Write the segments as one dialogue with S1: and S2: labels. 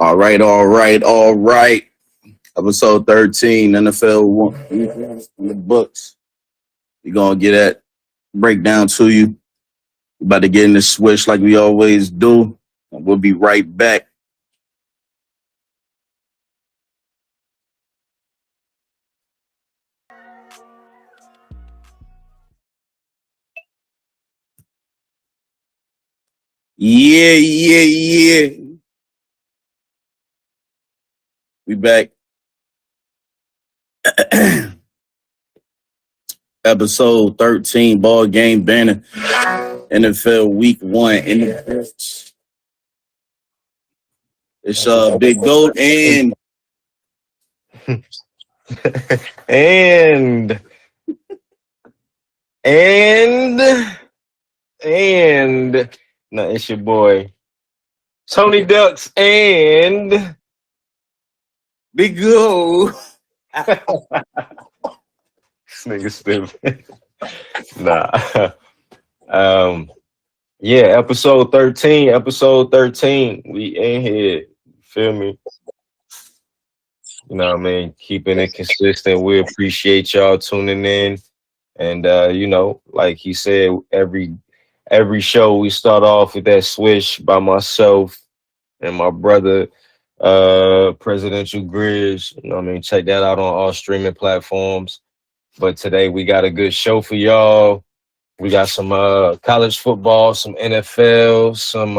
S1: All right, all right, all right. Episode 13, NFL in the books. We're going to get that breakdown to you. We're about to get in the switch like we always do. We'll be right back. Yeah. We back. Episode 13, Ballgame Banter. NFL Week 1. It's Big Goat and
S2: and no, it's your boy Tony Ducks and
S1: Big Goat.
S2: this nigga stupid. Nah. Yeah, episode 13. We in here. Feel me? You know what I mean? Keeping it consistent. We appreciate y'all tuning in. And like he said, every show we start off with that switch by myself and my brother, Presidential Grizz. You know what I mean? Check that out on all streaming platforms. But today we got a good show for y'all. We got some college football, some NFL, some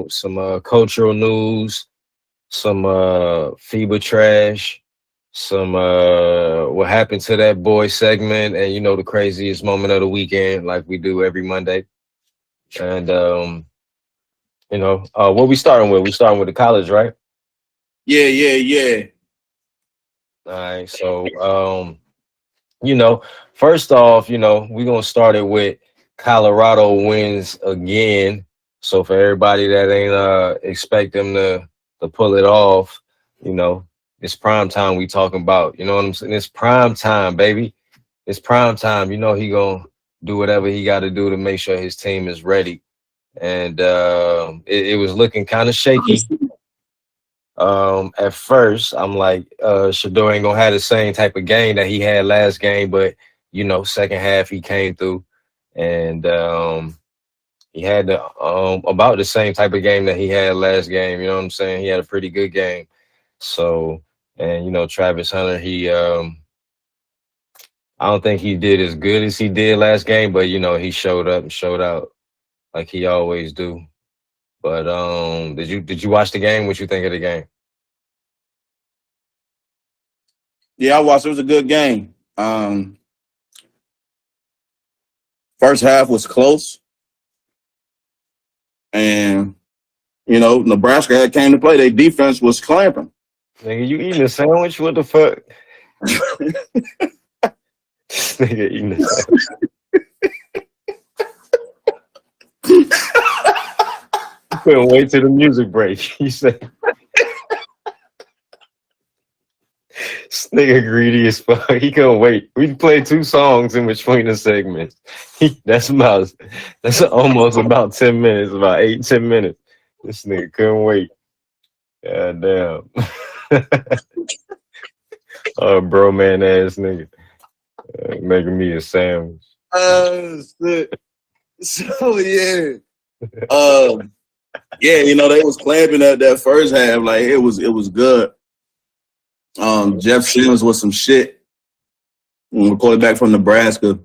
S2: some cultural news, some FIBA trash, some what happened to that boy segment, and the craziest moment of the weekend, like we do every Monday. And what we starting with? We starting with the college, right?
S1: Yeah.
S2: All right. So first off, we're gonna start it with Colorado wins again. So for everybody that ain't expect them to pull it off, it's prime time we talking about. You know what I'm saying? It's prime time, baby. It's prime time. He gonna do whatever he got to do to make sure his team is ready. And it was looking kind of shaky. At first, I'm like, Shador ain't gonna have the same type of game that he had last game, but second half he came through, and he had about the same type of game that he had last game. You know what I'm saying? He had a pretty good game. So, and Travis Hunter, he I don't think he did as good as he did last game, but he showed up and showed out like he always do. But did you watch the game? What you think of the game?
S1: Yeah, I watched. It was a good game. First half was close. And, Nebraska had came to play. Their defense was clamping.
S2: Nigga, you eating a sandwich? What the fuck? Nigga eating a sandwich. Couldn't wait till the music break. He said, this nigga greedy as fuck. He couldn't wait. We played 2 songs in between the segments. That's almost about 10 minutes, about 8-10 minutes. This nigga couldn't wait. God damn. Oh, bro, man, ass nigga. Making me a sandwich.
S1: Shit. So, yeah. They was clamping at that first half. Like, it was good. Jeff Sims was some shit. Quarterback from Nebraska.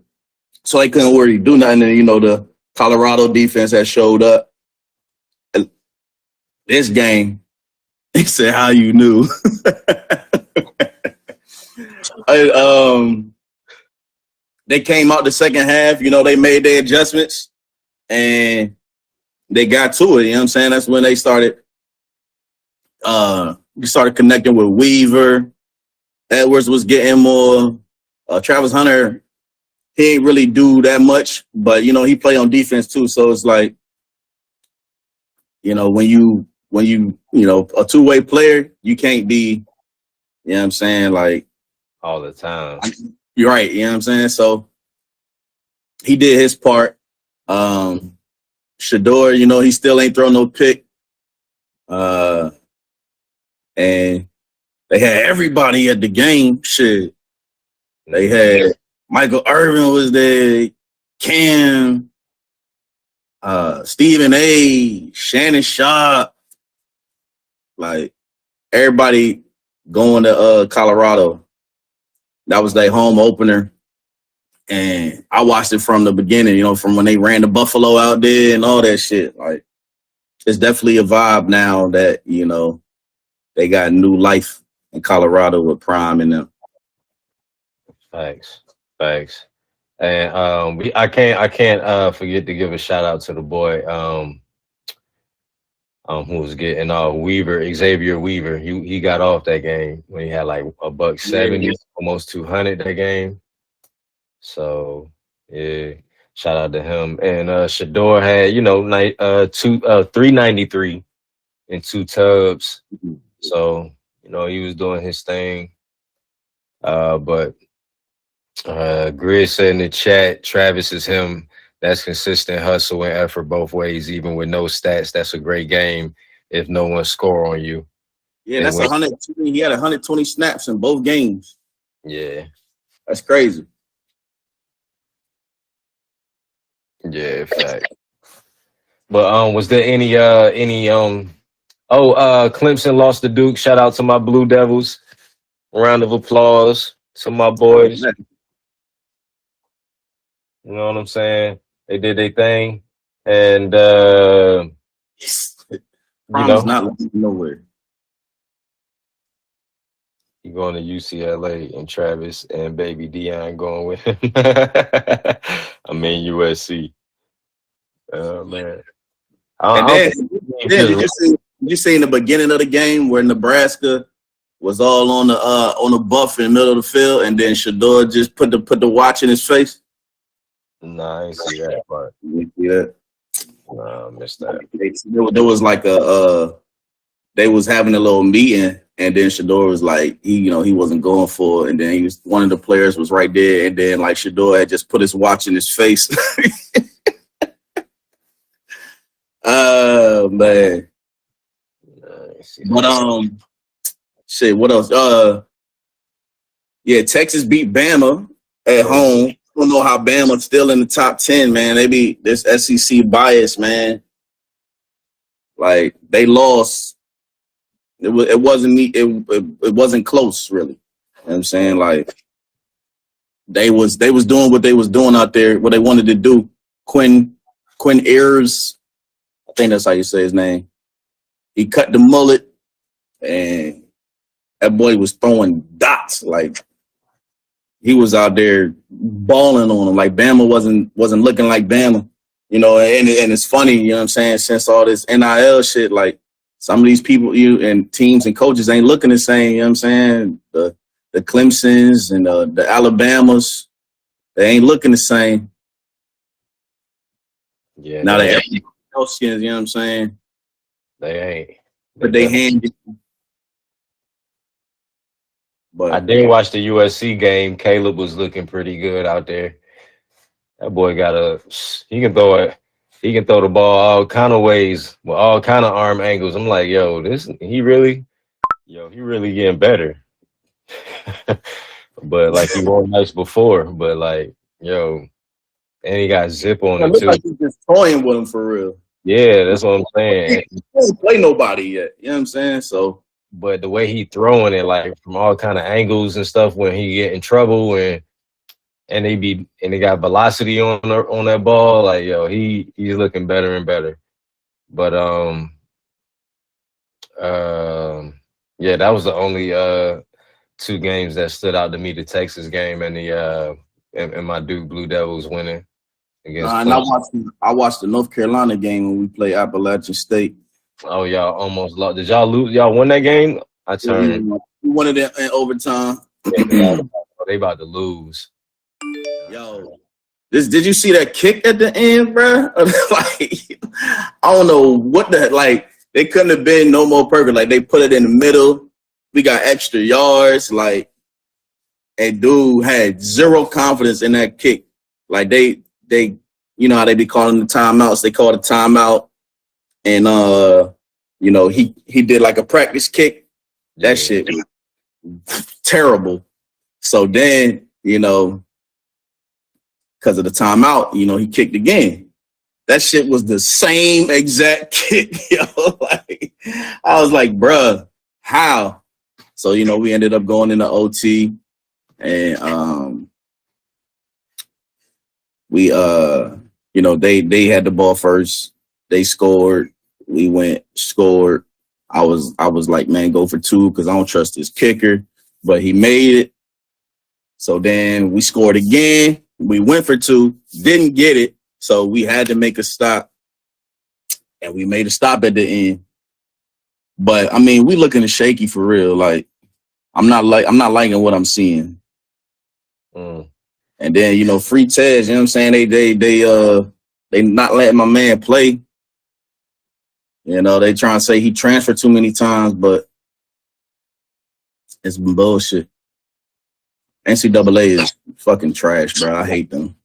S1: So they couldn't really do nothing. And, the Colorado defense had showed up. This game, he said, how you knew? They came out the second half. They made their adjustments. And they got to it. You know what I'm saying? That's when they started connecting with Weaver. Edwards was getting more. Travis Hunter, he ain't really do that much, but he play on defense too. So it's like, when you a two-way player, you can't be, you know what I'm saying, like
S2: all the time.
S1: You're right, you know what I'm saying? So he did his part. Shador, he still ain't thrown no pick. and they had everybody at the game. Shit, they had Michael Irvin was there, Cam, Stephen A, Shannon Sharp, like everybody going to Colorado. That was their home opener. And I watched it from the beginning, from when they ran the Buffalo out there and all that shit. Like, it's definitely a vibe now that, they got new life in Colorado with Prime and them.
S2: Facts. And I can't forget to give a shout out to the boy who was getting Xavier Weaver. He got off that game when he had like $170, almost 200 that game. So yeah, shout out to him. And Shador had 393 and 2 tubs. So he was doing his thing. But Grid said in the chat, Travis is him. That's consistent hustle and effort both ways, even with no stats. That's a great game if no one score on you.
S1: Yeah, that's 120. He had 120 snaps in both games.
S2: Yeah.
S1: That's crazy.
S2: Yeah, fact. But was there any Clemson lost to Duke. Shout out to my Blue Devils. Round of applause to my boys. You know what I'm saying? They did their thing. And
S1: Promise not looking nowhere.
S2: You going to UCLA and Travis and baby Dion going with him. I mean USC. Man.
S1: And then did you see in the beginning of the game where Nebraska was all on the buff in the middle of the field, and then Shador just put the watch in his face?
S2: Nah, I ain't see that part.
S1: You see that?
S2: Nah, I missed that.
S1: There was like they was having a little meeting, and then Shador was like, he wasn't going for it, and then one of the players was right there, and then like Shador had just put his watch in his face. Man. But shit, what else? Yeah, Texas beat Bama at home. I don't know how Bama's still in the top 10, man. They be this SEC bias, man. Like they lost. It wasn't close, really. You know what I'm saying? Like they was doing what they was doing out there, what they wanted to do. Quinn Ayers, I think that's how you say his name. He cut the mullet, and that boy was throwing dots. Like he was out there balling on him. Like Bama wasn't looking like Bama, and it's funny, you know what I'm saying? Since all this NIL shit, like some of these people, and teams and coaches ain't looking the same. You know what I'm saying? The Clemsons and the Alabamas, they ain't looking the same.
S2: Yeah.
S1: Now they skins, you know what I'm saying?
S2: They ain't.
S1: But they hand. But
S2: I did watch the USC game. Caleb was looking pretty good out there. That boy he can throw it. He can throw the ball all kind of ways with all kind of arm angles. I'm like, yo, he really getting better. But like he won nice before. But like, yo, and he got zip on it too.
S1: Like he's just toying with him for real.
S2: Yeah, that's what I'm saying.
S1: He doesn't play nobody yet. You know what I'm saying? So,
S2: but the way he throwing it, like from all kind of angles and stuff, when he get in trouble and they got velocity on that ball, like yo, he's looking better and better. But yeah, that was the only 2 games that stood out to me: the Texas game and the and my Duke Blue Devils winning against.
S1: And I watched the North Carolina game when we played Appalachian State.
S2: Oh, y'all almost lost. Did y'all lose? Y'all won that game? I turned.
S1: We won it in overtime.
S2: They about to lose.
S1: Yo, did you see that kick at the end, bro? Like, I don't know what they couldn't have been no more perfect. Like, they put it in the middle. We got extra yards. Like, and dude had zero confidence in that kick. Like, they you know how they be calling the timeouts. They called a timeout. And, he did like a practice kick. That
S2: Yeah.
S1: shit was terrible. So then, because of the timeout, he kicked again. That shit was the same exact kick, yo. Like, I was like, bruh, how? So, we ended up going into OT, and we they had the ball first. They scored. We went, scored. I was like, man, go for two because I don't trust this kicker. But he made it. So then we scored again. We went for two, didn't get it. So we had to make a stop. And we made a stop at the end. But I mean, we looking shaky for real. Like, I'm not liking what I'm seeing.
S2: Mm.
S1: And then, free Tez, you know what I'm saying? They not letting my man play. They trying to say he transferred too many times, but it's bullshit. NCAA is fucking trash, bro. I hate them.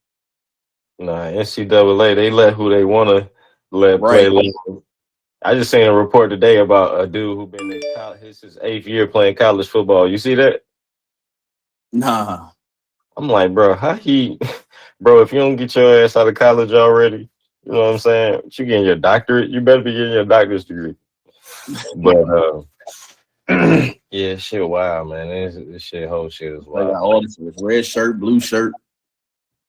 S2: Nah, NCAA, they let who they want to let play.
S1: Right.
S2: I just seen a report today about a dude who been in college. This is his 8th year playing college football. You see that?
S1: Nah.
S2: I'm like, bro, how he, bro, if you don't get your ass out of college already, you know what I'm saying? You getting your doctorate, you better be getting your doctorate degree. But yeah, shit, wild, man. This shit, whole shit is
S1: They
S2: wild.
S1: got all this red shirt, blue shirt,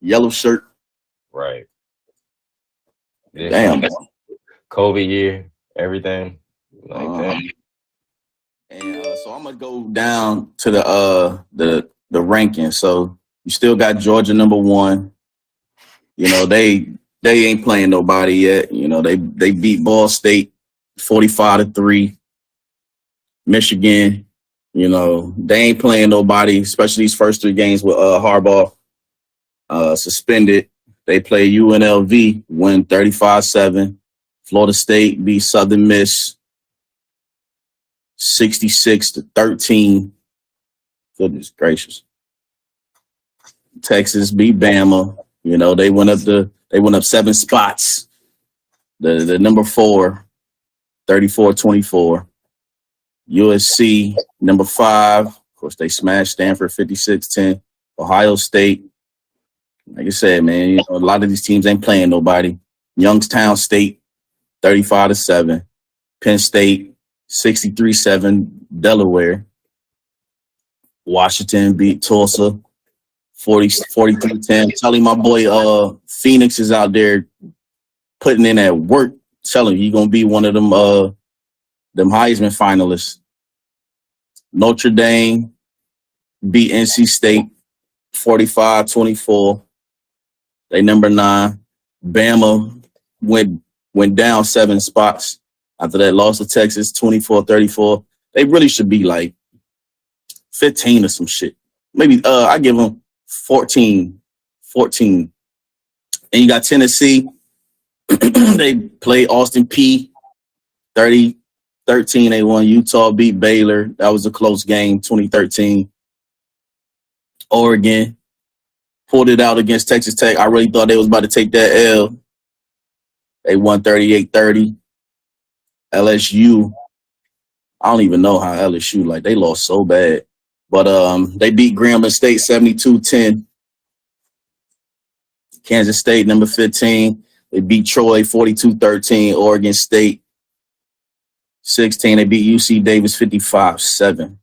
S1: yellow shirt.
S2: Right.
S1: Damn.
S2: COVID year, everything like that.
S1: And so I'm gonna go down to the ranking. So you still got Georgia number 1. They ain't playing nobody yet. They beat Ball State 45-3. Michigan, they ain't playing nobody, especially these first 3 games with Harbaugh suspended. They play UNLV, win 35-7. Florida State beat Southern Miss 66-13. Goodness gracious. Texas beat Bama. They went up 7 spots. The number 4, 34-24. USC, number 5. Of course, they smashed Stanford 56-10. Ohio State, like I said, man, a lot of these teams ain't playing nobody. Youngstown State, 35-7. Penn State, 63-7. Delaware. Washington beat Tulsa, 43-10. Telling my boy Phoenix is out there putting in that work. Telling you, he's gonna be one of them Heisman finalists. Notre Dame beat NC State 45-24. They number 9. Bama went down 7 spots after that loss to Texas 24-34. They really should be like 15 or some shit. Maybe I give them 14. And you got Tennessee. They played Austin P 30-13. They won. Utah beat Baylor. That was a close game, 2013. Oregon pulled it out against Texas Tech. I really thought they was about to take that L. They won 38-30. LSU, I don't even know how LSU, like, they lost so bad. But they beat Grambling State 72-10. Kansas State, number 15. They beat Troy 42-13. Oregon State 16. They beat UC Davis 55-7.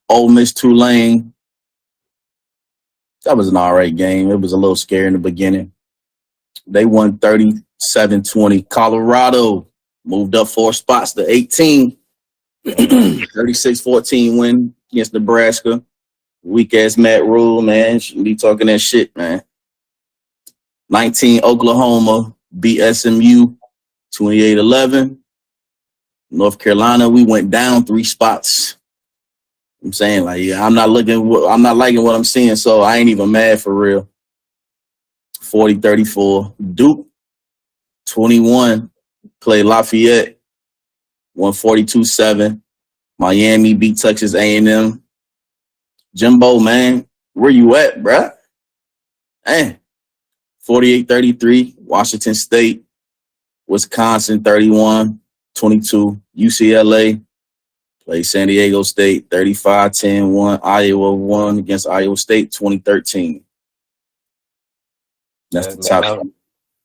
S1: Ole Miss Tulane. That was an all right game. It was a little scary in the beginning. They won 37-20. Colorado moved up 4 spots to 18. 36-14 win against Nebraska. Weak-ass Matt Rule, man. Shouldn't be talking that shit, man. 19, Oklahoma beat SMU 28-11. North Carolina, we went down 3 spots. I'm saying, like, yeah, I'm not liking what I'm seeing, so I ain't even mad for real. 40-34. Duke, 21, played Lafayette, won 42-7. Miami beat Texas A&M. Jimbo, man, where you at, bruh? 48-33. Washington State, Wisconsin, 31-22. UCLA Played San Diego State 35-10-1. Iowa won against Iowa State 2013. That's the top.
S2: Man,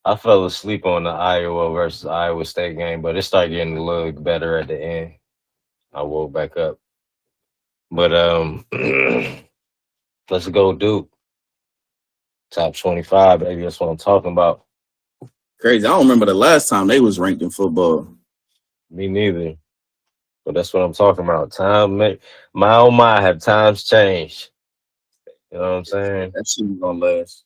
S2: I fell asleep on the Iowa versus Iowa State game, but it started getting a little better at the end. I woke back up. But let's go Duke. Top 25, baby. That's what I'm talking about.
S1: Crazy. I don't remember the last time they was ranked in football.
S2: Me neither. But that's what I'm talking about. My oh my, have times changed. You know what I'm saying?
S1: That shit ain't gonna last.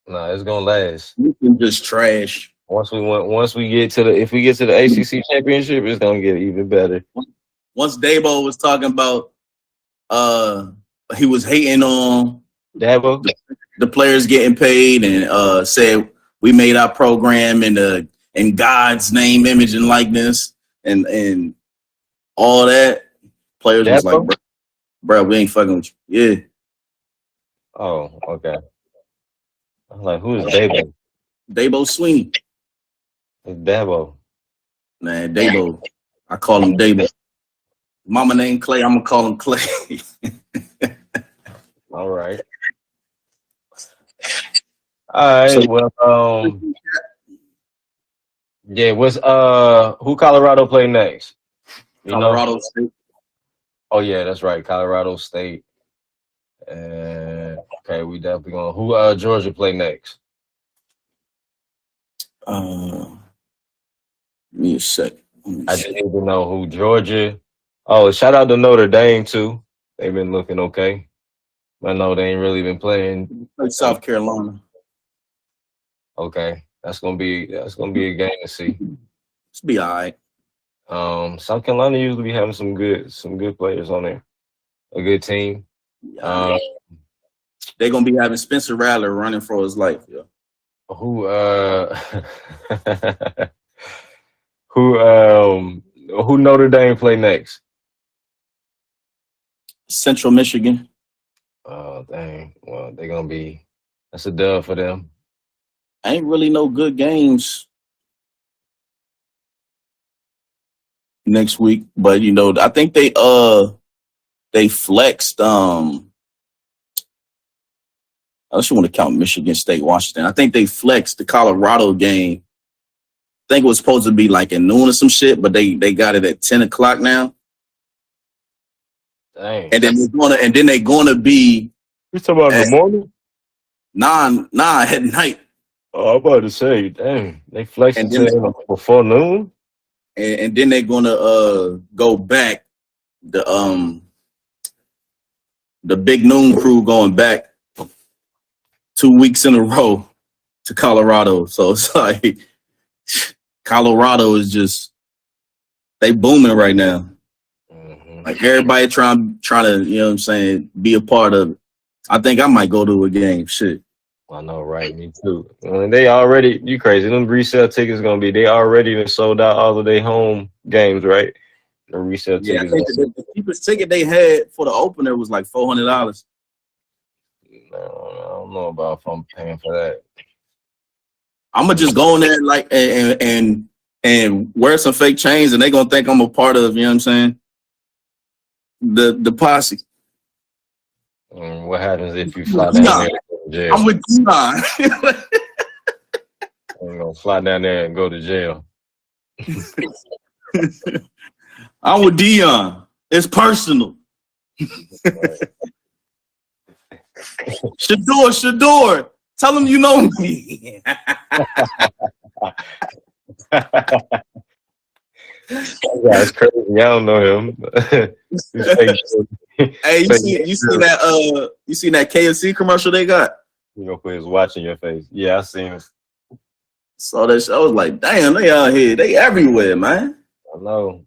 S2: No, it's gonna last.
S1: You can just trash.
S2: Once we get to the ACC championship, it's gonna get even better.
S1: Once Dabo was talking about he was hating on
S2: Dabo,
S1: the players getting paid and said we made our program in God's name, image, and likeness and all that. Players was like, bro, we ain't fucking with you. Yeah.
S2: Oh, okay. I'm like, who is Dabo?
S1: Dabo Sweeney.
S2: It's Dabo.
S1: Man, Dabo. I call him Dabo. Mama named Clay, I'm gonna call him Clay.
S2: All right. All right. Well, yeah. What's who Colorado play next?
S1: Colorado State.
S2: Oh yeah, that's right. Colorado State. Okay, we definitely gonna. Who Georgia play next?
S1: Give me a sec.
S2: I didn't even know who Georgia. Oh, shout out to Notre Dame too. They've been looking okay. I know they ain't really been playing.
S1: South Carolina.
S2: Okay, that's gonna be a game to see.
S1: It's be all right.
S2: South Carolina usually be having some good players on there. A good team.
S1: They're gonna be having Spencer Rattler running for his life. Yeah.
S2: Who who Notre Dame play next?
S1: Central Michigan.
S2: Oh dang. Well, that's a dub for them.
S1: Ain't really no good games next week, but I think they flexed I just want to count Michigan State, Washington. I think they flexed the Colorado game. I think it was supposed to be like at noon or some shit, but they got it at 10 o'clock now.
S2: Dang.
S1: And then they're gonna be.
S2: You talking about in the morning?
S1: Nah, at night.
S2: Oh, I'm about to say, dang, they flexed it before noon.
S1: And then they're gonna go back. The big noon crew going back 2 weeks in a row to Colorado. So it's like Colorado is just they booming right now. Mm-hmm. Like everybody trying to, be a part of it. I think I might go to a game. Shit.
S2: I know, right? Me too. They already, you crazy. Them resale tickets they already sold out all of their home games, right? The resale tickets.
S1: I think the cheapest ticket they had for the opener was like $400.
S2: No, I don't know about if I'm paying for that.
S1: I'm gonna just go in there like and wear some fake chains, and they gonna think I'm a part of, you know what I'm saying? The posse.
S2: What happens if you fly down there and go to jail?
S1: I'm with Dion.
S2: I'm gonna fly down there and go to jail.
S1: I'm with Dion. It's personal. Shador. Tell him you know me.
S2: That's crazy. I don't know him.
S1: Hey, you see that KFC commercial they got?
S2: You gonna put his watch in your face. Yeah, I seen it.
S1: Saw that shit. I was like, damn, they out here. They everywhere, man.
S2: I know.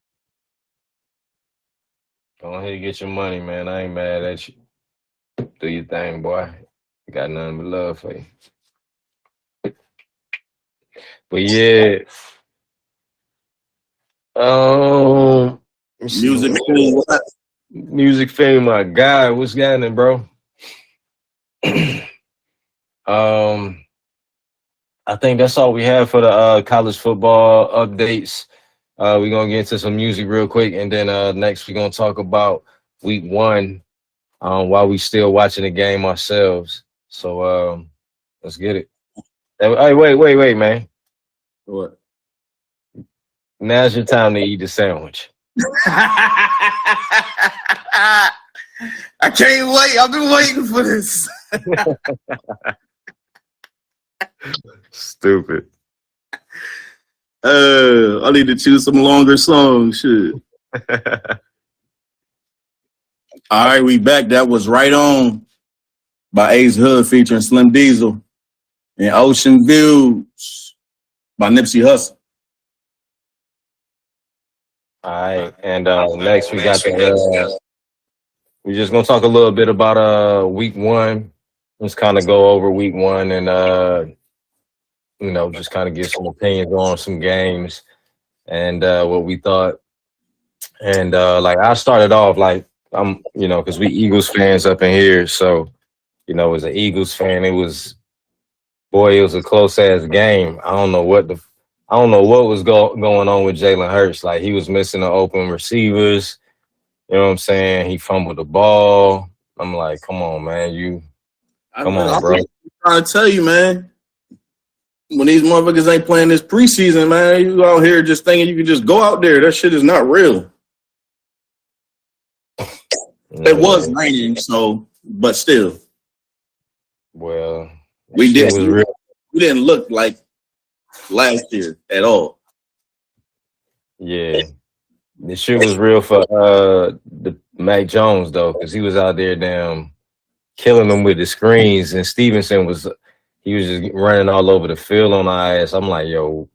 S2: Go ahead and get your money, man. I ain't mad at you. Do your thing, boy. Got nothing but love for you. But yeah. Music fame, my guy. What's happening, bro? I think that's all we have for the college football updates. We're gonna get into some music real quick, and then next we're gonna talk about week one. While we still watching the game ourselves. So let's get it. Hey, wait, man.
S1: What?
S2: Now's your time to eat the sandwich.
S1: I can't wait. I've been waiting for this.
S2: Stupid.
S1: I need to choose some longer songs. Shit. All right, we back. That was Right On by Ace Hood featuring Slim Diesel and Ocean Views by Nipsey Hussle.
S2: All right, and next we got the. We're just gonna talk a little bit about week one. Let's kind of go over week one and just kind of get some opinions on some games and what we thought. And like I started off like I'm because we Eagles fans up in here, so as an Eagles fan, it was a close ass game. I don't know what was going on with Jalen Hurts. Like he was missing the open receivers. You know what I'm saying? He fumbled the ball. I'm like, come on, man, come on, bro.
S1: I'm trying to tell you, man. When these motherfuckers ain't playing this preseason, man, you out here just thinking you can just go out there. That shit is not real. It was raining, but still.
S2: Well,
S1: we didn't look like last year at all.
S2: Yeah. The shit was real for the Mac Jones though, because he was out there damn killing them with the screens, and Stevenson was just running all over the field on our ass. I'm like, yo,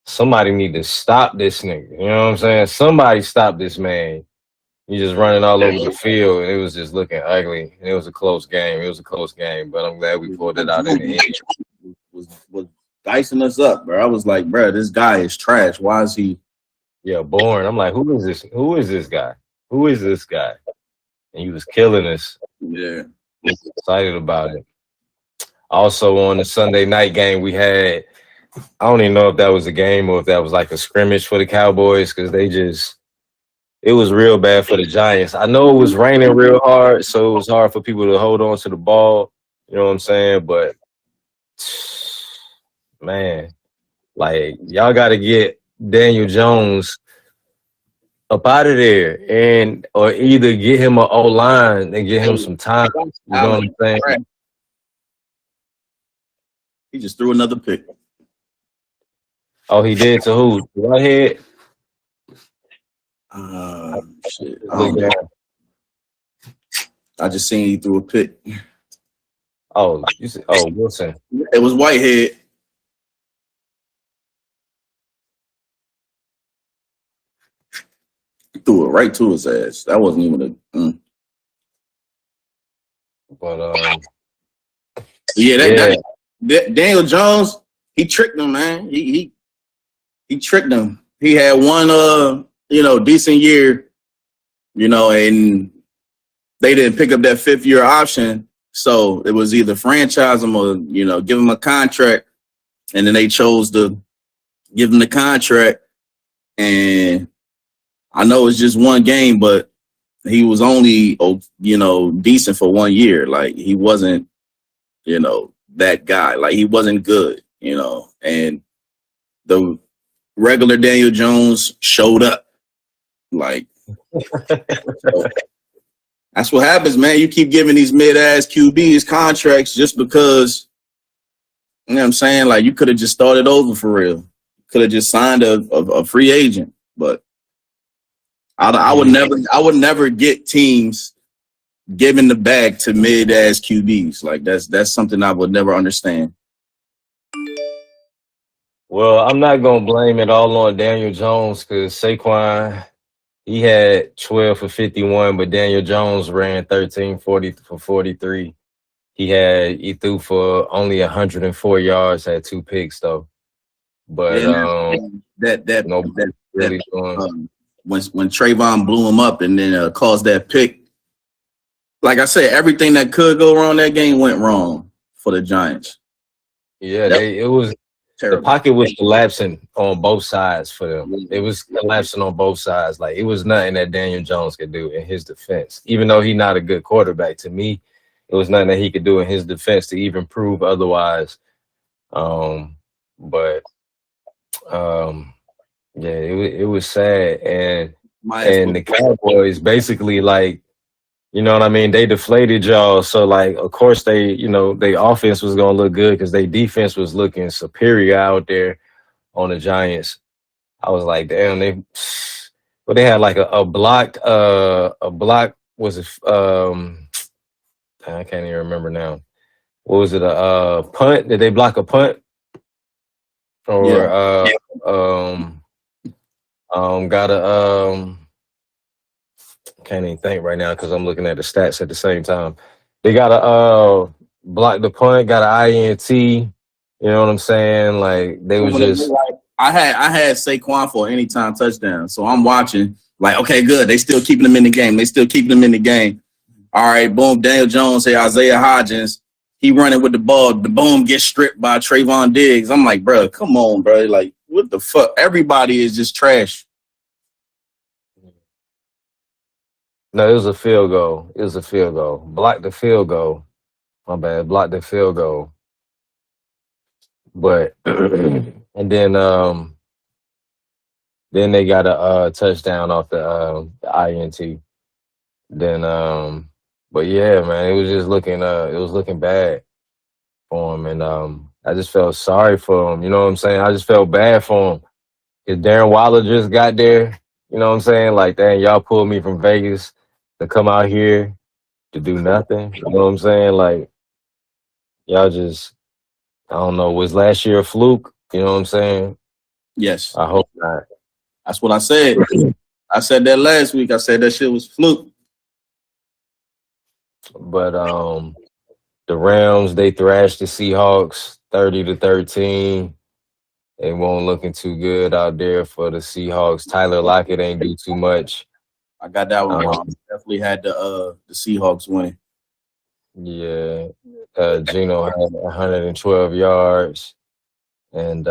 S2: somebody need to stop this nigga. You know what I'm saying? Somebody stop this man. He's just running all over the field, and it was just looking ugly. And it was a close game. But I'm glad we pulled it out in the end.
S1: Was dicing us up, bro. I was like, bro, this guy is trash. Why is he?
S2: Yeah, boring. I'm like, who is this? Who is this guy? Who is this guy? And he was killing us.
S1: Yeah,
S2: excited about it. Also, on the Sunday night game, we had. I don't even know if that was a game or if that was like a scrimmage for the Cowboys because it was real bad for the Giants. I know it was raining real hard, so it was hard for people to hold on to the ball. You know what I'm saying? But man, like y'all got to get Daniel Jones up out of there, or either get him an O-line and get him some time. You know what I'm saying?
S1: He just threw another pick.
S2: Oh, he did to who? Whitehead?
S1: Shit. I just seen he threw a pick.
S2: Oh, Wilson.
S1: It was Whitehead. He threw it right to his ass. That wasn't even a.
S2: But
S1: yeah, Daniel Jones, he tricked him, man. He tricked him. He had one decent year, and they didn't pick up that 5th-year option. So it was either franchise him or, give him a contract. And then they chose to give him the contract. And I know it's just one game, but he was only, decent for 1 year. Like he wasn't, that guy. Like he wasn't good, and the regular Daniel Jones showed up. Like, so that's what happens, man. You keep giving these mid-ass QBs contracts just because, you know what I'm saying? Like, you could have just started over for real. Could have just signed a free agent. But I would never get teams giving the bag to mid-ass QBs. Like, that's something I would never understand.
S2: Well, I'm not going to blame it all on Daniel Jones because Saquon, he had 12 for 51, but Daniel Jones ran 40 for 43. He threw for only 104 yards, had 2 picks though. But
S1: when Trayvon blew him up and then caused that pick, like I said, everything that could go wrong that game went wrong for the Giants.
S2: Yeah, it was
S1: Terrible.
S2: pocket was collapsing on both sides for them. It was collapsing on both sides. Like, it was nothing that Daniel Jones could do in his defense. Even though he's not a good quarterback, to me, it was nothing that he could do in his defense to even prove otherwise. But yeah, it was sad. And the Cowboys basically, like, you know what I mean? They deflated y'all. So, like, of course, their offense was going to look good because their defense was looking superior out there on the Giants. I was like, damn, they had like a block was I can't even remember now. What was it? A punt? Did they block a punt? Or got a can't even think right now because I'm looking at the stats at the same time. They got a block the punt, got an INT. You know what I'm saying? Like, they was just.
S1: I had Saquon for an anytime touchdown, so I'm watching. Like, okay, good. They still keeping them in the game. All right, boom. Daniel Jones, hey, Isaiah Hodgins, he running with the ball. The boom gets stripped by Trayvon Diggs. I'm like, bro, come on, bro. Like, what the fuck? Everybody is just trash.
S2: No, it was a field goal. Block the field goal. My bad. Block the field goal. But and then they got a touchdown off the INT. Then but yeah, man, it was just looking bad for him, and I just felt sorry for him. You know what I'm saying? I just felt bad for him. Cause Darren Waller just got there. You know what I'm saying? Like, dang, y'all pulled me from Vegas to come out here to do nothing. You know what I'm saying? Like, y'all just, I don't know, was last year a fluke? You know what I'm saying?
S1: Yes.
S2: I hope not.
S1: That's what I said. I said that last week. I said that shit was fluke.
S2: But the Rams, they thrashed the Seahawks 30-13. They won't looking too good out there for the Seahawks. Tyler Lockett ain't do too much.
S1: I got that one wrong. Definitely had the Seahawks winning.
S2: Yeah. Geno had 112 yards. And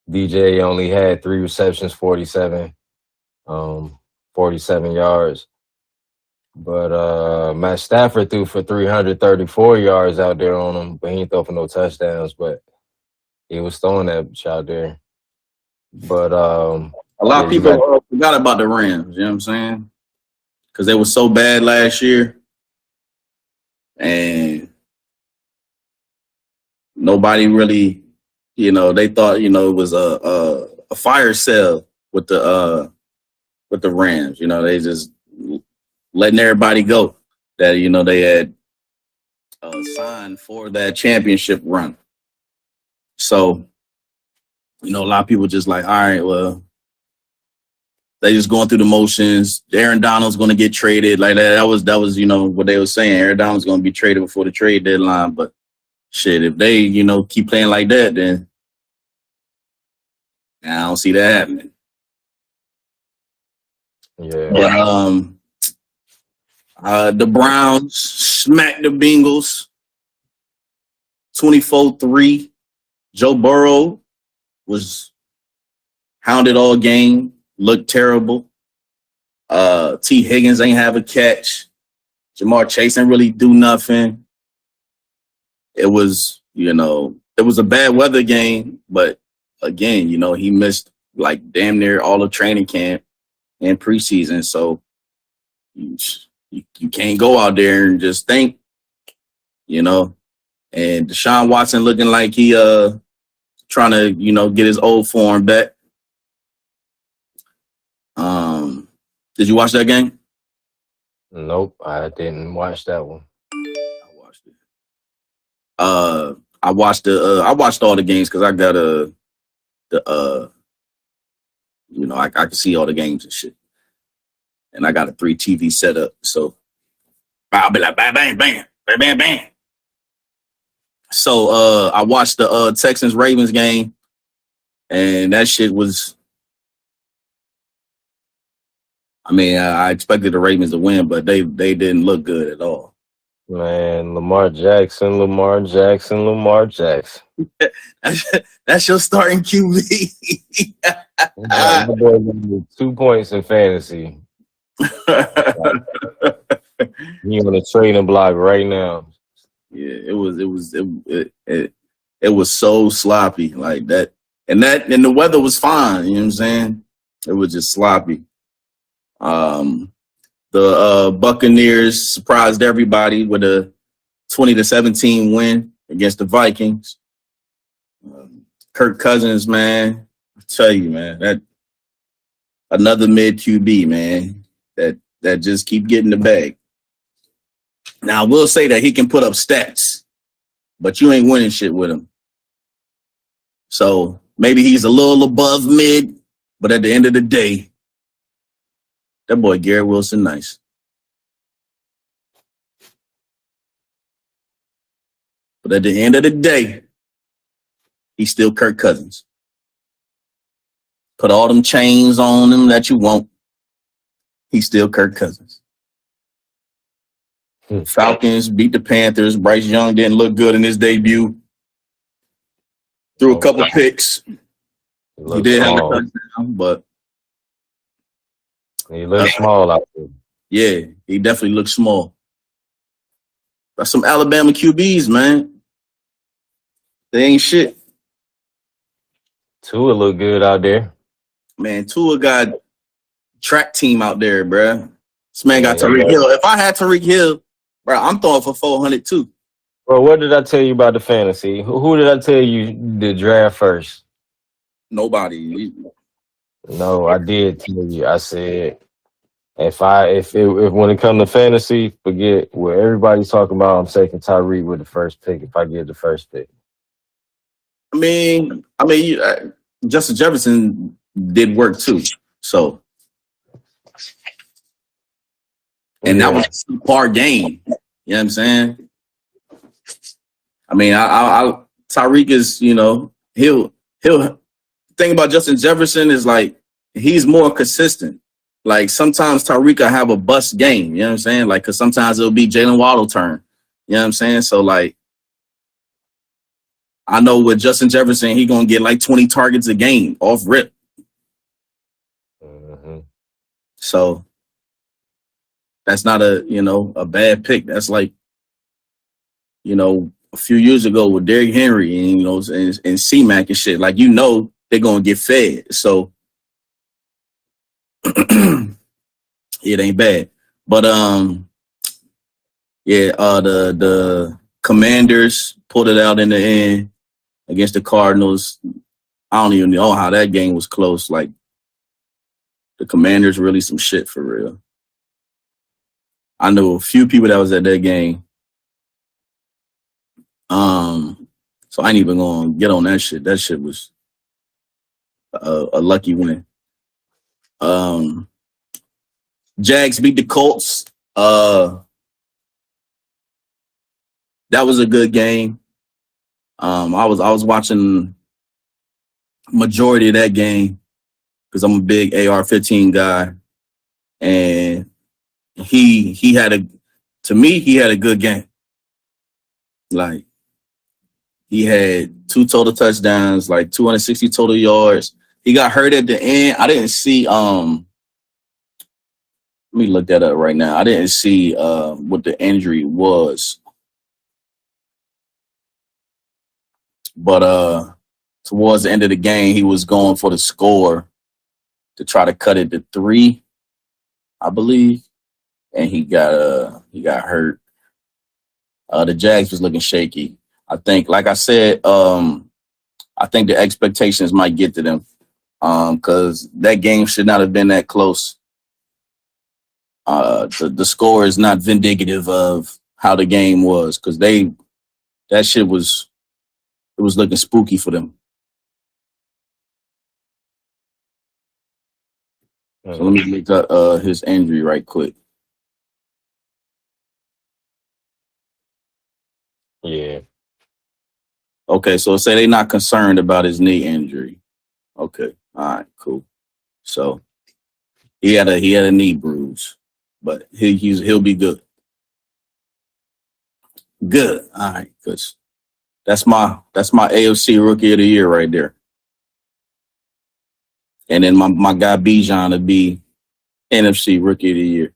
S2: DJ only had 3 receptions, 47 yards. But Matt Stafford threw for 334 yards out there on him, but he ain't throw for no touchdowns. But he was throwing that bitch out there. But
S1: a lot of people forgot about the Rams. You know what I'm saying? Because they were so bad last year, and nobody really, they thought, it was a fire sale with the Rams. They just letting everybody go that they had signed for that championship run. So, a lot of people just like, all right, well, they just going through the motions. Aaron Donald's going to get traded like that. That was what they were saying. Aaron Donald's going to be traded before the trade deadline. But shit, if they keep playing like that, then I don't see that happening.
S2: Yeah.
S1: But the Browns smacked the Bengals 24-3. Joe Burrow was hounded all game, looked terrible. T. Higgins ain't have a catch. Jamar Chase ain't really do nothing. It was, it was a bad weather game, but again, he missed like damn near all of training camp and preseason. So you can't go out there and just think, and Deshaun Watson looking like he trying to, get his old form back. Did you watch that game?
S2: Nope, I didn't watch that one.
S1: I watched it. I watched all the games because I got I can see all the games and shit. And I got a 3 TV setup, so I'll be like bang bang bang bang bang bang. So I watched the Texans Ravens game, and that shit was. I mean, I expected the Ravens to win, but they didn't look good at all.
S2: Man, Lamar Jackson, Lamar Jackson, Lamar Jackson.
S1: That's your starting QB.
S2: My boy got 2 points in fantasy. Like, he on the trading block right now.
S1: Yeah, it was so sloppy like that. And the weather was fine, you know what I'm saying? It was just sloppy. The Buccaneers surprised everybody with a 20-17 win against the Vikings. Kirk Cousins, man, I tell you, man, that another mid QB, man, that just keep getting the bag. Now I will say that he can put up stats, but you ain't winning shit with him. So maybe he's a little above mid, but at the end of the day, that boy Garrett Wilson, nice. But at the end of the day, he's still Kirk Cousins. Put all them chains on him that you want. He's still Kirk Cousins. Falcons beat the Panthers. Bryce Young didn't look good in his debut. Threw a couple picks. He did have a touchdown, but
S2: he looks small out there.
S1: Yeah, he definitely looks small. That's some Alabama QBs, man. They ain't shit.
S2: Tua look good out there.
S1: Man, Tua got track team out there, bruh. This man got Tariq Hill. If I had Tariq Hill, bro, I'm throwing for 400 too.
S2: Bro, what did I tell you about the fantasy? Who did I tell you to draft first?
S1: Nobody.
S2: No, I did tell you. I said if when it comes to fantasy, forget what everybody's talking about. I'm taking Tyreek with the first pick if I get the first pick.
S1: I mean, Justin Jefferson did work too. So, and that was a subpar game. You know what I'm saying? I mean, Tyreek is, he'll thing about Justin Jefferson is like he's more consistent. Like sometimes Tyreek will have a bust game. You know what I'm saying? Like, cause sometimes it'll be Jalen Waddle turn. You know what I'm saying? So like, I know with Justin Jefferson, he gonna get like 20 targets a game off rip.
S2: Mm-hmm.
S1: So that's not a bad pick. That's like, a few years ago with Derrick Henry and C-Mac and shit. Like, they're gonna get fed. So it ain't bad. But the Commanders pulled it out in the end against the Cardinals. I don't even know how that game was close. Like, the Commanders really some shit for real. I know a few people that was at that game. So I ain't even gonna get on that shit. That shit was a lucky win. Jags beat the Colts. That was a good game. I was watching majority of that game because I'm a big AR-15 guy, and he had a good game. Like, he had 2 total touchdowns, like 260 total yards. He got hurt at the end. I didn't see let me look that up right now. I didn't see what the injury was. But towards the end of the game, he was going for the score to try to cut it to 3, I believe. And he got hurt. The Jags was looking shaky. I think, like I said, I think the expectations might get to them. Because that game should not have been that close. The score is not vindicative of how the game was, because that shit was looking spooky for them. So let me look up his injury right quick.
S2: Yeah.
S1: Okay, so say they're not concerned about his knee injury. Okay, all right, cool. So he had a knee bruise, but he'll be good. Good. All right, because that's my AFC Rookie of the Year right there. And then my guy Bijan to be NFC Rookie of the Year.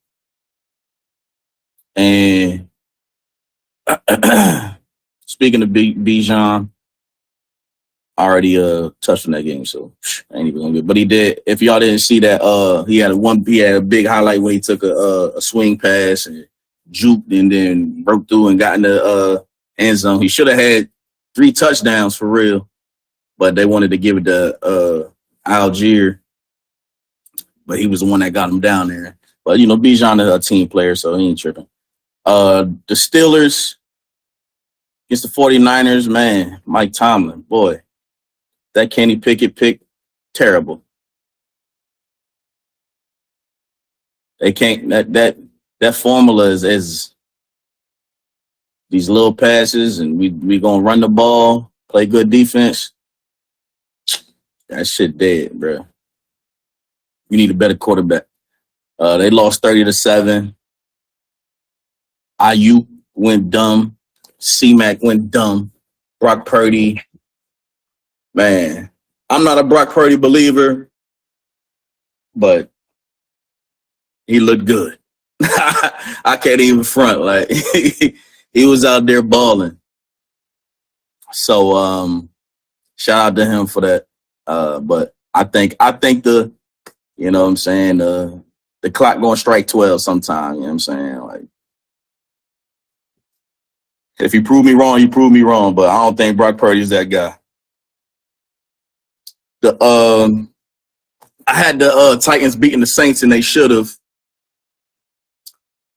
S1: And speaking of Bijan, I already touched on that game, so I ain't even gonna get. But he did. If y'all didn't see that, he had a big highlight when he took a swing pass and juked and then broke through and got in the end zone. He should have had 3 touchdowns for real, but they wanted to give it to Algier. But he was the one that got him down there. But Bijan is a team player, so he ain't tripping. The Steelers against the 49ers, man, Mike Tomlin, boy. That Kenny Pickett pick, terrible. They can't that formula is these little passes and we gonna run the ball, play good defense. That shit dead, bro. You need a better quarterback. They lost 30-7. Ayuk went dumb. C-Mac went dumb. Brock Purdy. Man, I'm not a Brock Purdy believer, but he looked good. I can't even front. Like he was out there balling. So shout out to him for that. But I think the you know what I'm saying, the clock gonna strike 12 sometime, you know what I'm saying? Like if you prove me wrong, you prove me wrong, but I don't think Brock Purdy is that guy. I had the Titans beating the Saints and they should have.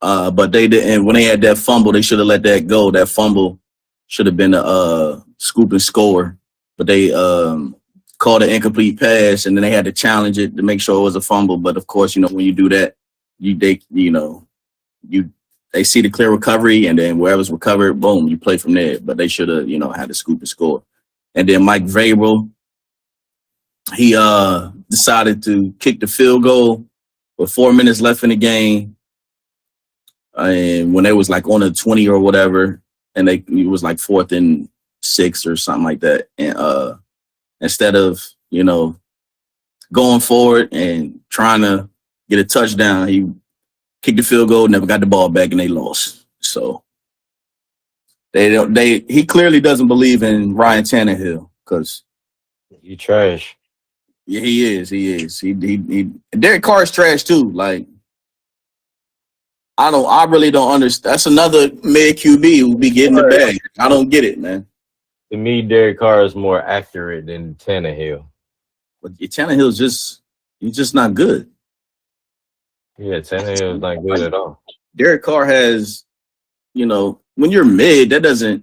S1: But they didn't. When they had that fumble, they should have let that go. That fumble should have been a scoop and score. But they called an incomplete pass, and then they had to challenge it to make sure it was a fumble. But of course, when you do that, they see the clear recovery, and then wherever's recovered, boom, you play from there. But they should have, had to scoop and score. And then Mike Vrabel, he decided to kick the field goal with 4 minutes left in the game. And when they was like on a 20 or whatever, and it was like 4th and 6 or something like that. And instead of, going forward and trying to get a touchdown, he kicked the field goal, never got the ball back, and they lost. So he clearly doesn't believe in Ryan Tannehill because
S2: you trash.
S1: Yeah, he is. He Derek Carr's trash too. Like I really don't understand. That's another mid QB who be getting the bag. I don't get it, man.
S2: To me, Derek Carr is more accurate than Tannehill.
S1: But Tannehill's he's just not good.
S2: Yeah, Tannehill is not good at all.
S1: Derek Carr has, when you're mid, that doesn't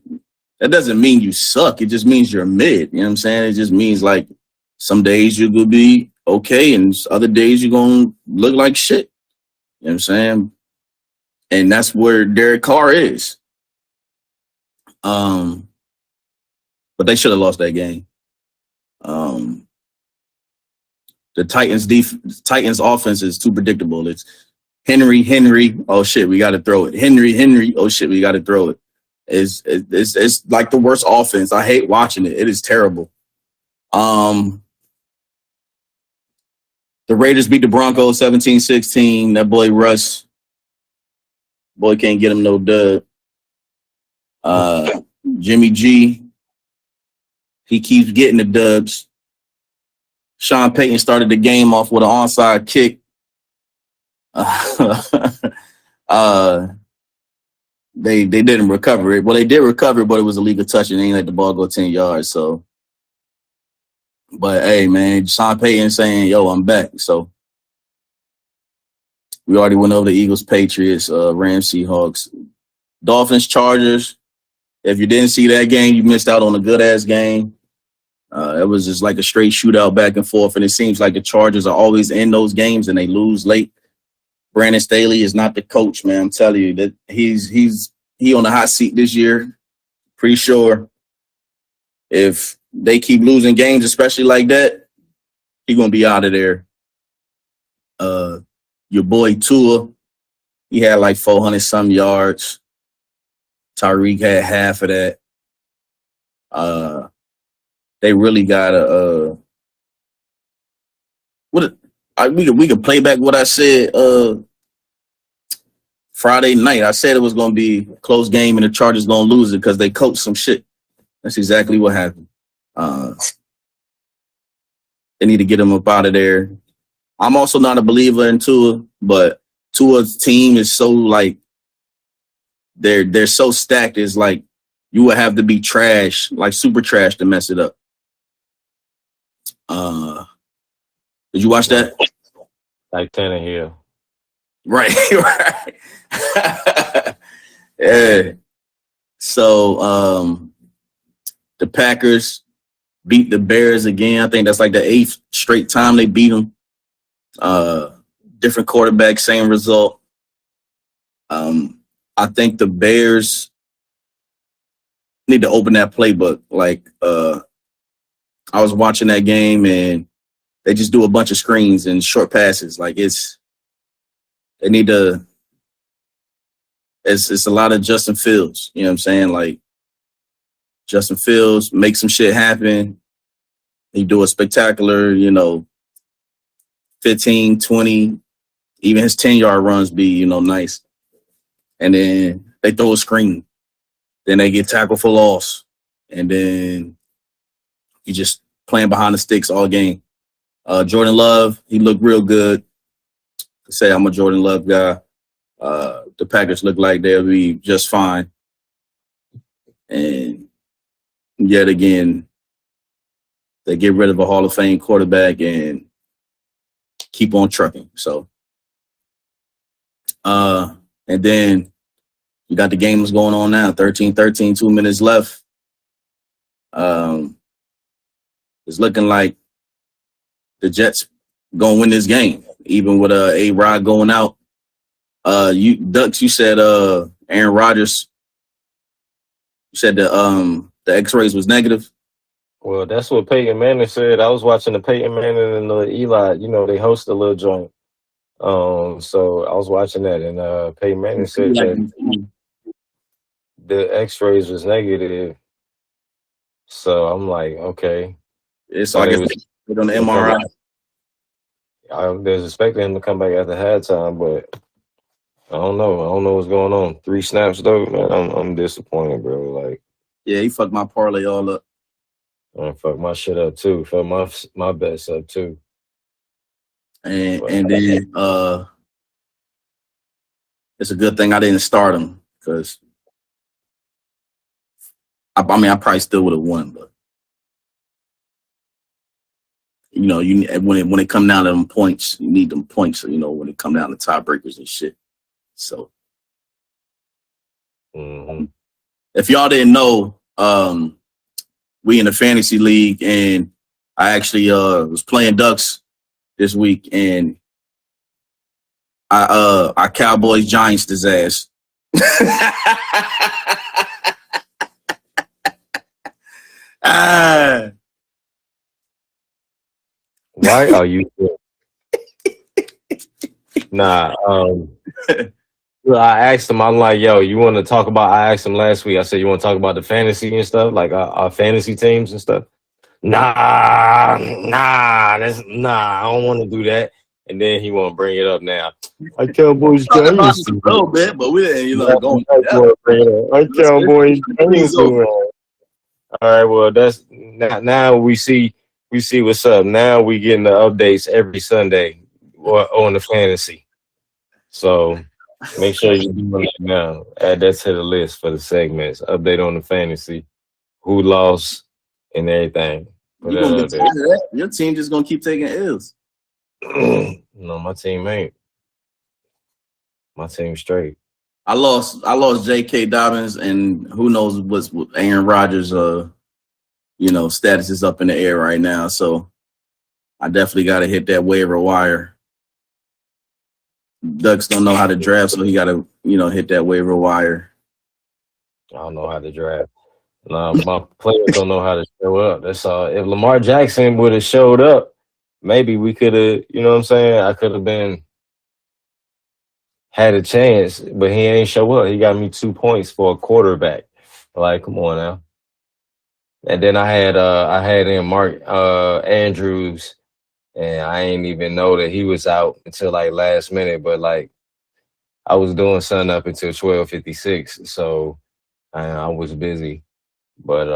S1: mean you suck. It just means you're mid. You know what I'm saying? It just means like some days you're gonna be okay, and other days you're gonna look like shit. You know what I'm saying? And that's where Derek Carr is. But they should have lost that game. The Titans offense is too predictable. It's Henry. Oh shit, we got to throw it. Henry. Oh shit, we got to throw it. It's like the worst offense. I hate watching it. It is terrible. The Raiders beat the Broncos 17-16. That boy Russ. Boy can't get him no dub. Jimmy G. He keeps getting the dubs. Sean Payton started the game off with an onside kick. They didn't recover it. Well, they did recover it, but it was a legal touch and they ain't let the ball go 10 yards. So, but hey, man, Sean Payton saying, "Yo, I'm back." So we already went over the Eagles, Patriots, Rams, Seahawks, Dolphins, Chargers. If you didn't see that game, you missed out on a good ass game. It was just like a straight shootout back and forth, and it seems like the Chargers are always in those games and they lose late. Brandon Staley is not the coach, man. I'm telling you that he's on the hot seat this year. Pretty sure if they keep losing games, especially like that, he's gonna be out of there. Your boy Tua, he had like 400 some yards. Tyreek had half of that. They really got a what? We could play back what I said Friday night. I said it was going to be a close game and the Chargers going to lose it because they coached some shit. That's exactly what happened. They need to get him up out of there. I'm also not a believer in Tua, but Tua's team is so like they're so stacked. It's like you would have to be trash, like super trash, to mess it up. Did you watch that?
S2: Like Tannehill.
S1: Right, right. Yeah. So the Packers beat the Bears again. I think that's like the 8th straight time they beat them. Different quarterback, same result. I think the Bears need to open that playbook. Like I was watching that game and they just do a bunch of screens and short passes. Like they need to. It's a lot of Justin Fields. You know what I'm saying? Like Justin Fields make some shit happen. He do a spectacular, 15, 20, even his 10-yard runs be, nice. And then they throw a screen. Then they get tackled for loss. And then you just playing behind the sticks all game. Jordan Love, he looked real good. I say I'm a Jordan Love guy. The Packers look like they'll be just fine. And yet again, they get rid of a Hall of Fame quarterback and keep on trucking. So, and then you got the games going on now, 13-13, 2 minutes left. It's looking like the Jets gonna win this game, even with A-Rod going out. You said Aaron Rodgers. You said the X-rays was negative.
S2: Well, that's what Peyton Manning said. I was watching the Peyton Manning and the Eli. They host a little joint. So I was watching that, and Peyton Manning said that the X-rays was negative. So I'm like, okay.
S1: So I guess they on the MRI.
S2: I was expecting him to come back after halftime, but I don't know. I don't know what's going on. 3 snaps though, man. I'm disappointed, bro. Like,
S1: yeah, he fucked my parlay all up.
S2: Fuck my shit up too. Fuck my bets up too.
S1: And then it's a good thing I didn't start him because I probably still would have won, but when it come down to them points, you need them points. So, when it come down to tiebreakers and shit. So, if y'all didn't know, we in the fantasy league, and I actually was playing Ducks this week, and I Cowboys Giants his ass.
S2: Why are you? Nah. I asked him. I'm like, yo, you want to talk about? I asked him last week. I said, you want to talk about the fantasy and stuff, like our fantasy teams and stuff. Nah. I don't want to do that. And then he want to bring it up now. I Cowboys Giants
S1: a little bit, but we didn't, going.
S2: I Cowboys Giants. All right, well, that's now we see what's up. Now we getting the updates every Sunday on the fantasy. So make sure you do that now. Add that to the list for the segments. Update on the fantasy, who lost, and everything.
S1: Your team just gonna keep taking L's.
S2: No, my team ain't. My team's straight.
S1: I lost J.K. Dobbins, and who knows what's Aaron Rodgers' status is up in the air right now. So I definitely got to hit that waiver wire. Ducks don't know how to draft, so he got to hit that waiver wire.
S2: I don't know how to draft. No, my players don't know how to show up. That's all. If Lamar Jackson would have showed up, maybe we could have. You know what I'm saying? I could have been had a chance, but he ain't show up. He got me 2 points for a quarterback. Like, come on now. And then I had in Mark Andrews, and I ain't even know that he was out until like last minute. But like I was doing something up until 12:56, so I was busy. But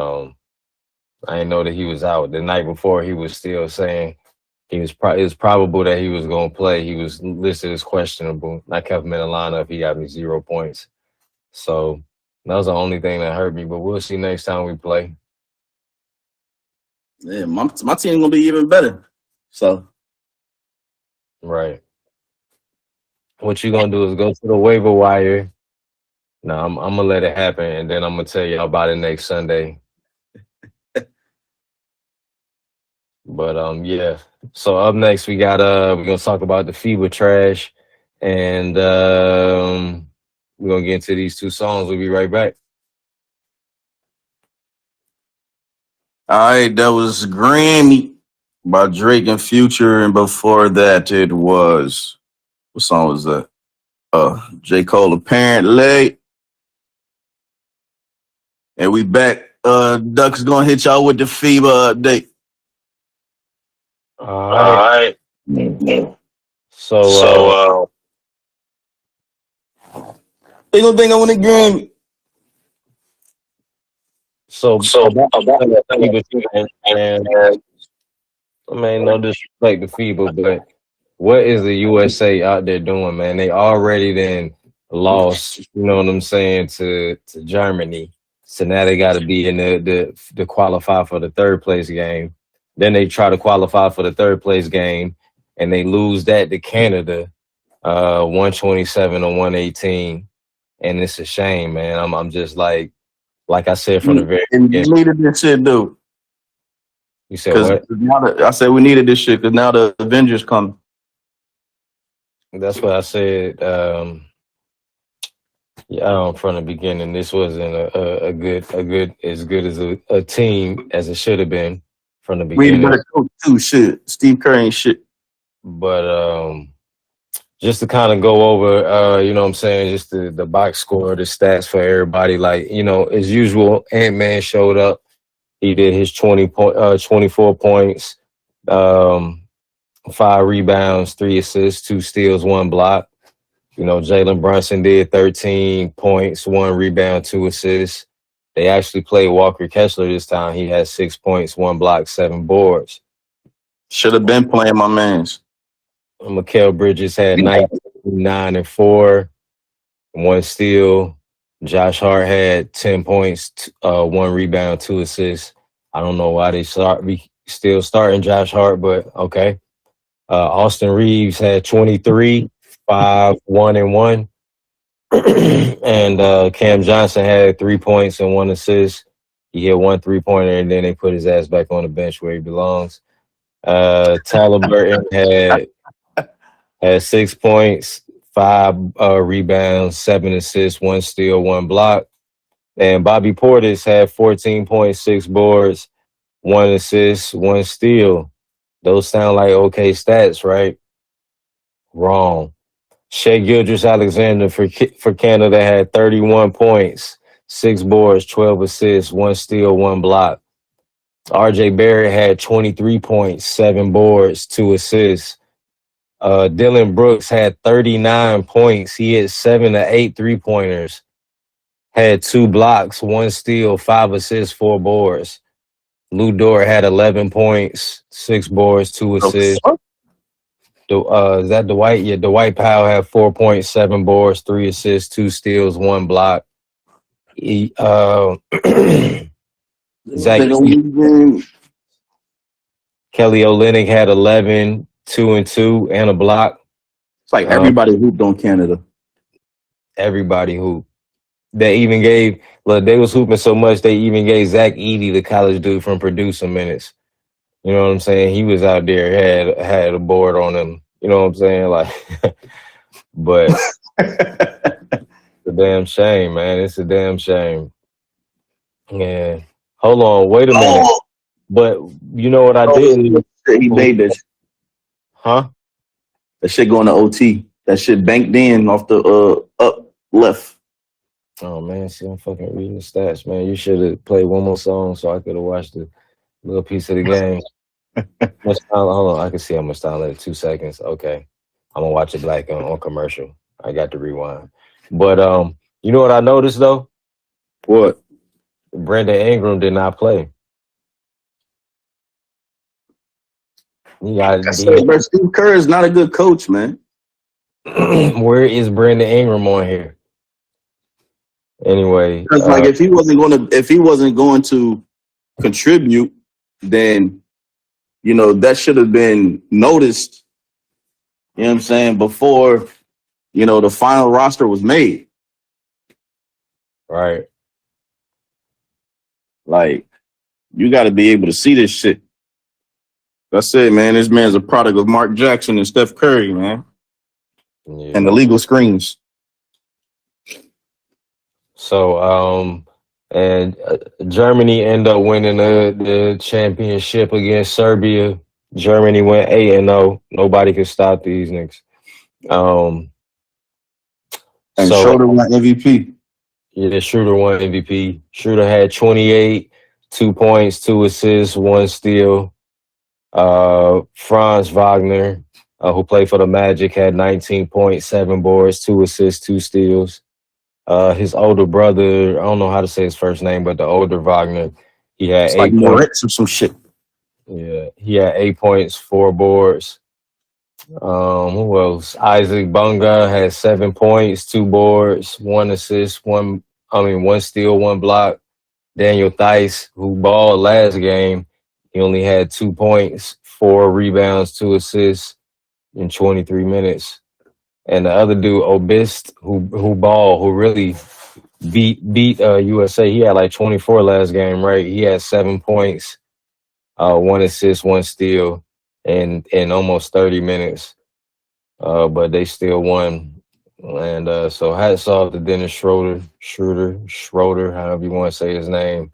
S2: I didn't know that he was out. The night before, he was still saying it was probable that he was going to play. He was listed as questionable. I kept him in the lineup. He got me 0 points. So that was the only thing that hurt me. But we'll see next time we play.
S1: Yeah, my team gonna be even better. So
S2: Right. What you gonna do is go to the waiver wire. No, I'm gonna let it happen, and then I'm gonna tell you about it next Sunday. But yeah. So up next we got we're gonna talk about the FIBA trash, and we're gonna get into these two songs. We'll be right back.
S1: all right, that was Grammy by Drake and Future, and before that it was what song was that? J. Cole apparently. And we back. Duck's gonna hit y'all with the FIBA update.
S2: All
S1: All
S2: right.
S1: right.
S2: So
S1: They gonna think I win the Grammy.
S2: so
S1: So
S2: about
S1: about
S2: the
S1: that,
S2: FIBA trash, man. I mean, no disrespect to FIBA, but what is the USA out there doing, man? They already then lost, you know what I'm saying, to Germany. So now they got to be in the qualify for the third place game. Then they try to qualify for the third place game, and they lose that to Canada, 127 or 118, and it's a shame, man. I'm just like I said from the very
S1: and
S2: beginning.
S1: needed this shit, dude.
S2: You said
S1: Because
S2: what?
S1: I said we needed this shit because now the Avengers coming.
S2: That's what I said. Yeah, from the beginning, this wasn't a good as good as a team as it should have been from the
S1: We need a
S2: beginning.
S1: better coach too. Shit, Steve Curry and shit.
S2: But just to kind of go over, you know what I'm saying, just the box score, the stats for everybody. Like, you know, as usual, Ant-Man showed up. He did his 24 points, um, 5 rebounds, 3 assists, 2 steals, 1 block. You know, Jalen Brunson did 13 points, 1 rebound, 2 assists. They actually played Walker Kessler this time. He had 6 points, 1 block, 7 boards.
S1: Should have been playing my man's.
S2: Mikal Bridges had 19, 9 and 4, 1 steal. Josh Hart had 10 points, 1 rebound, 2 assists. I don't know why they still starting Josh Hart, but okay. Austin Reeves had 23, 5, 1 and 1. And Cam Johnson had 3 points and 1 assist. He hit 1 3-pointer, and then they put his ass back on the bench where he belongs. Tyler Burton had 6 points, 5 rebounds, 7 assists, 1 steal, 1 block. And Bobby Portis had 14 points, 6 boards, 1 assist, 1 steal. Those sound like okay stats, right? Wrong. Shea Gildress-Alexander for Canada had 31 points, 6 boards, 12 assists, 1 steal, 1 block. RJ Barrett had 23 points, 7 boards, 2 assists. Dylan Brooks had 39 points. He hit 7 to 8 3-pointers, had 2 blocks, 1 steal, 5 assists, 4 boards. Lou Dort had 11 points, 6 boards, 2 assists. Is that Dwight? Yeah, Dwight Powell had 4 points, 7 boards, 3 assists, 2 steals, 1 block. Zach Kelly Olynyk had 11, 2 and 2, and a block.
S1: It's like everybody hooped on Canada.
S2: Everybody hooped. They even gave they was hooping so much they even gave Zach Edey, the college dude from Purdue, some minutes. You know what I'm saying? He was out there, had a board on him. You know what I'm saying? Like, but it's a damn shame, man. It's a damn shame. Yeah. Hold on, wait a minute. But you know what I didn't?
S1: He made this.
S2: Huh?
S1: That shit going to OT. That shit banked in off the up left.
S2: Oh man, see, I'm fucking reading the stats, man. You should have played one more song so I could have watched the little piece of the game. Much time? Hold on, I can see how much time left. 2 seconds. Okay, I'm gonna watch it like on commercial. I got to rewind. But you know what I noticed though?
S1: What?
S2: Brandon Ingram did not play. He got,
S1: I said, bro, Steve Kerr is not a good coach, man.
S2: where is Brandon Ingram on here? Anyway,
S1: Because like if he wasn't going to contribute, then that should have been noticed. You know what I'm saying? Before the final roster was made.
S2: right.
S1: Like you got to be able to see this shit. That's it, man. This man's a product of Mark Jackson and Steph Curry, man,
S2: Yeah.
S1: and the legal screens.
S2: So, and Germany ended up winning the championship against Serbia. Germany went 8-0. Nobody could stop these niggas.
S1: And
S2: So
S1: Schroeder won MVP.
S2: yeah, Schroeder won MVP. Schroeder had 28, 2 points, 2 assists, 1 steal. Franz Wagner, who played for the Magic, had 19 points, 7 boards, 2 assists, 2 steals. His older brother, I don't know how to say his first name, but the older Wagner, he had
S1: It's
S2: 8
S1: like
S2: points.
S1: Moritz or some shit.
S2: Yeah, he had 8 points, 4 boards. Who else? Isaac Bunga had 7 points, 2 boards, 1 assist, 1 steal, 1 block. Daniel Theis, who balled last game, he only had 2 points, 4 rebounds, 2 assists in 23 minutes. And the other dude, Obist, who really beat USA. He had like 24 last game, right? He had 7 points, 1 assist, 1 steal in almost 30 minutes. But they still won. And so hats off to Dennis Schroeder, however you want to say his name.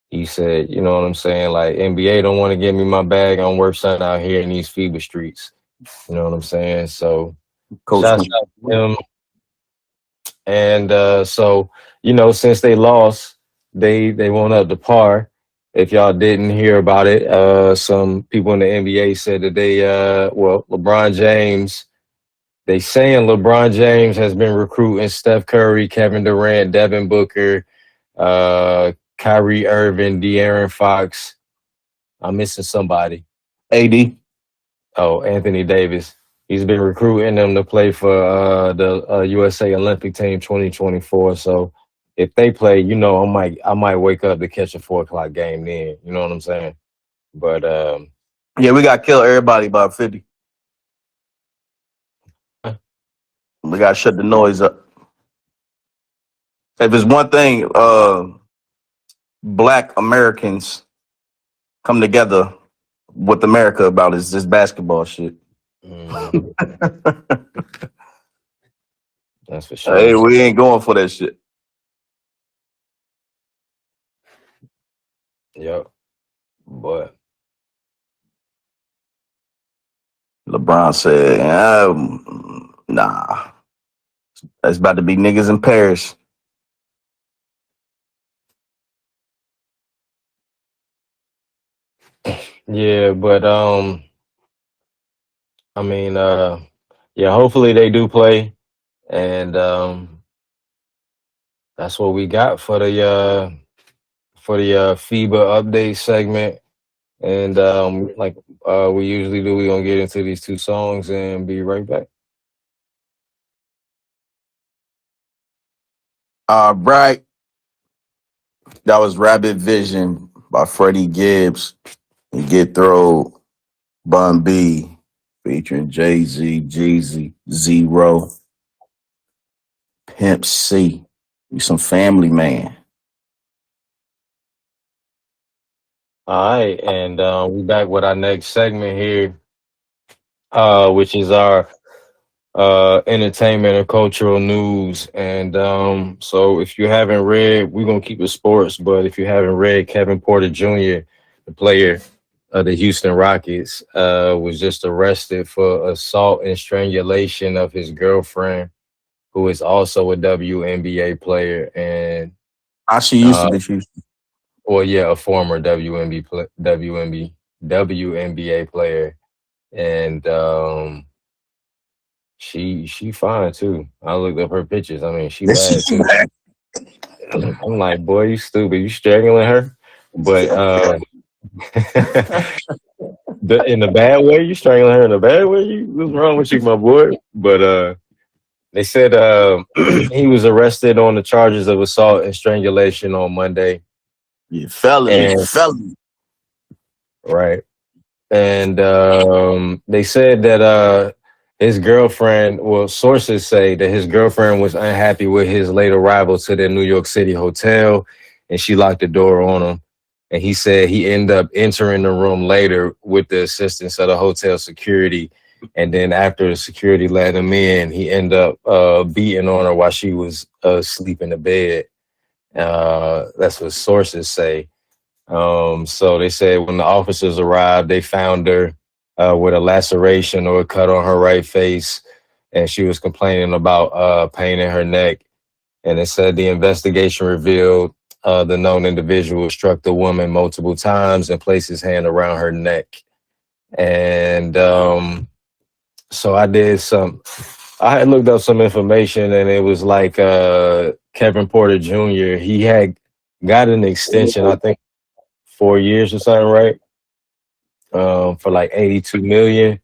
S2: He said, you know what I'm saying? Like, NBA don't want to give me my bag. I'm worth something out here in these FIBA streets. You know what I'm saying? So shouts out to him. And so, since they lost, they went up to par. If y'all didn't hear about it, some people in the NBA said that LeBron James, they saying LeBron James has been recruiting Steph Curry, Kevin Durant, Devin Booker, Kyrie Irving, De'Aaron Fox. I'm missing somebody.
S1: AD.
S2: Oh, Anthony Davis. He's been recruiting them to play for the USA Olympic team 2024. So if they play, I might wake up to catch a 4:00 game then. You know what I'm saying? But
S1: Yeah, we got to kill everybody by 50. We got to shut the noise up. If it's one thing, Black Americans come together with America about is this basketball shit.
S2: That's for sure.
S1: Hey, we ain't going for that shit.
S2: Yep. But
S1: LeBron said, nah. That's about to be niggas in Paris.
S2: yeah, but hopefully they do play. And that's what we got for the FIBA update segment. And like we usually do, we're gonna get into these 2 songs and be right back.
S1: Right. That was Rabbit Vision by Freddie Gibbs and Get Throw Bun B featuring Jay-Z, Jeezy, Zero, Pimp C. You some family man.
S2: All right, and we back with our next segment here, which is our entertainment and cultural news. And so if you haven't read, we're gonna keep it sports, but if you haven't read Kevin Porter Jr., the player, of the Houston Rockets was just arrested for assault and strangulation of his girlfriend, who is also a WNBA player and
S1: She used to
S2: uh,
S1: be. She used
S2: well, yeah, a former WNBA player, and she fine too. I looked up her pictures. I mean, she
S1: to,
S2: bad too. I'm like, boy, you stupid. You strangling her, but in a bad way. You strangling her in a bad way. What's wrong with you, my boy? But they said he was arrested on the charges of assault and strangulation on Monday,
S1: yeah, felony,
S2: and
S1: felony.
S2: right. And they said that his girlfriend, well, sources say that his girlfriend was unhappy with his late arrival to their New York City hotel, and she locked the door on him. And he said he ended up entering the room later with the assistance of the hotel security. And then after the security let him in, he ended up beating on her while she was asleep in the bed. That's what sources say. So they said when the officers arrived, they found her with a laceration or a cut on her right face, and she was complaining about pain in her neck. And it said the investigation revealed the known individual struck the woman multiple times and placed his hand around her neck. And so I had looked up some information, and it was like Kevin Porter Jr., he had got an extension, I think 4 years or something, right? For like 82 million.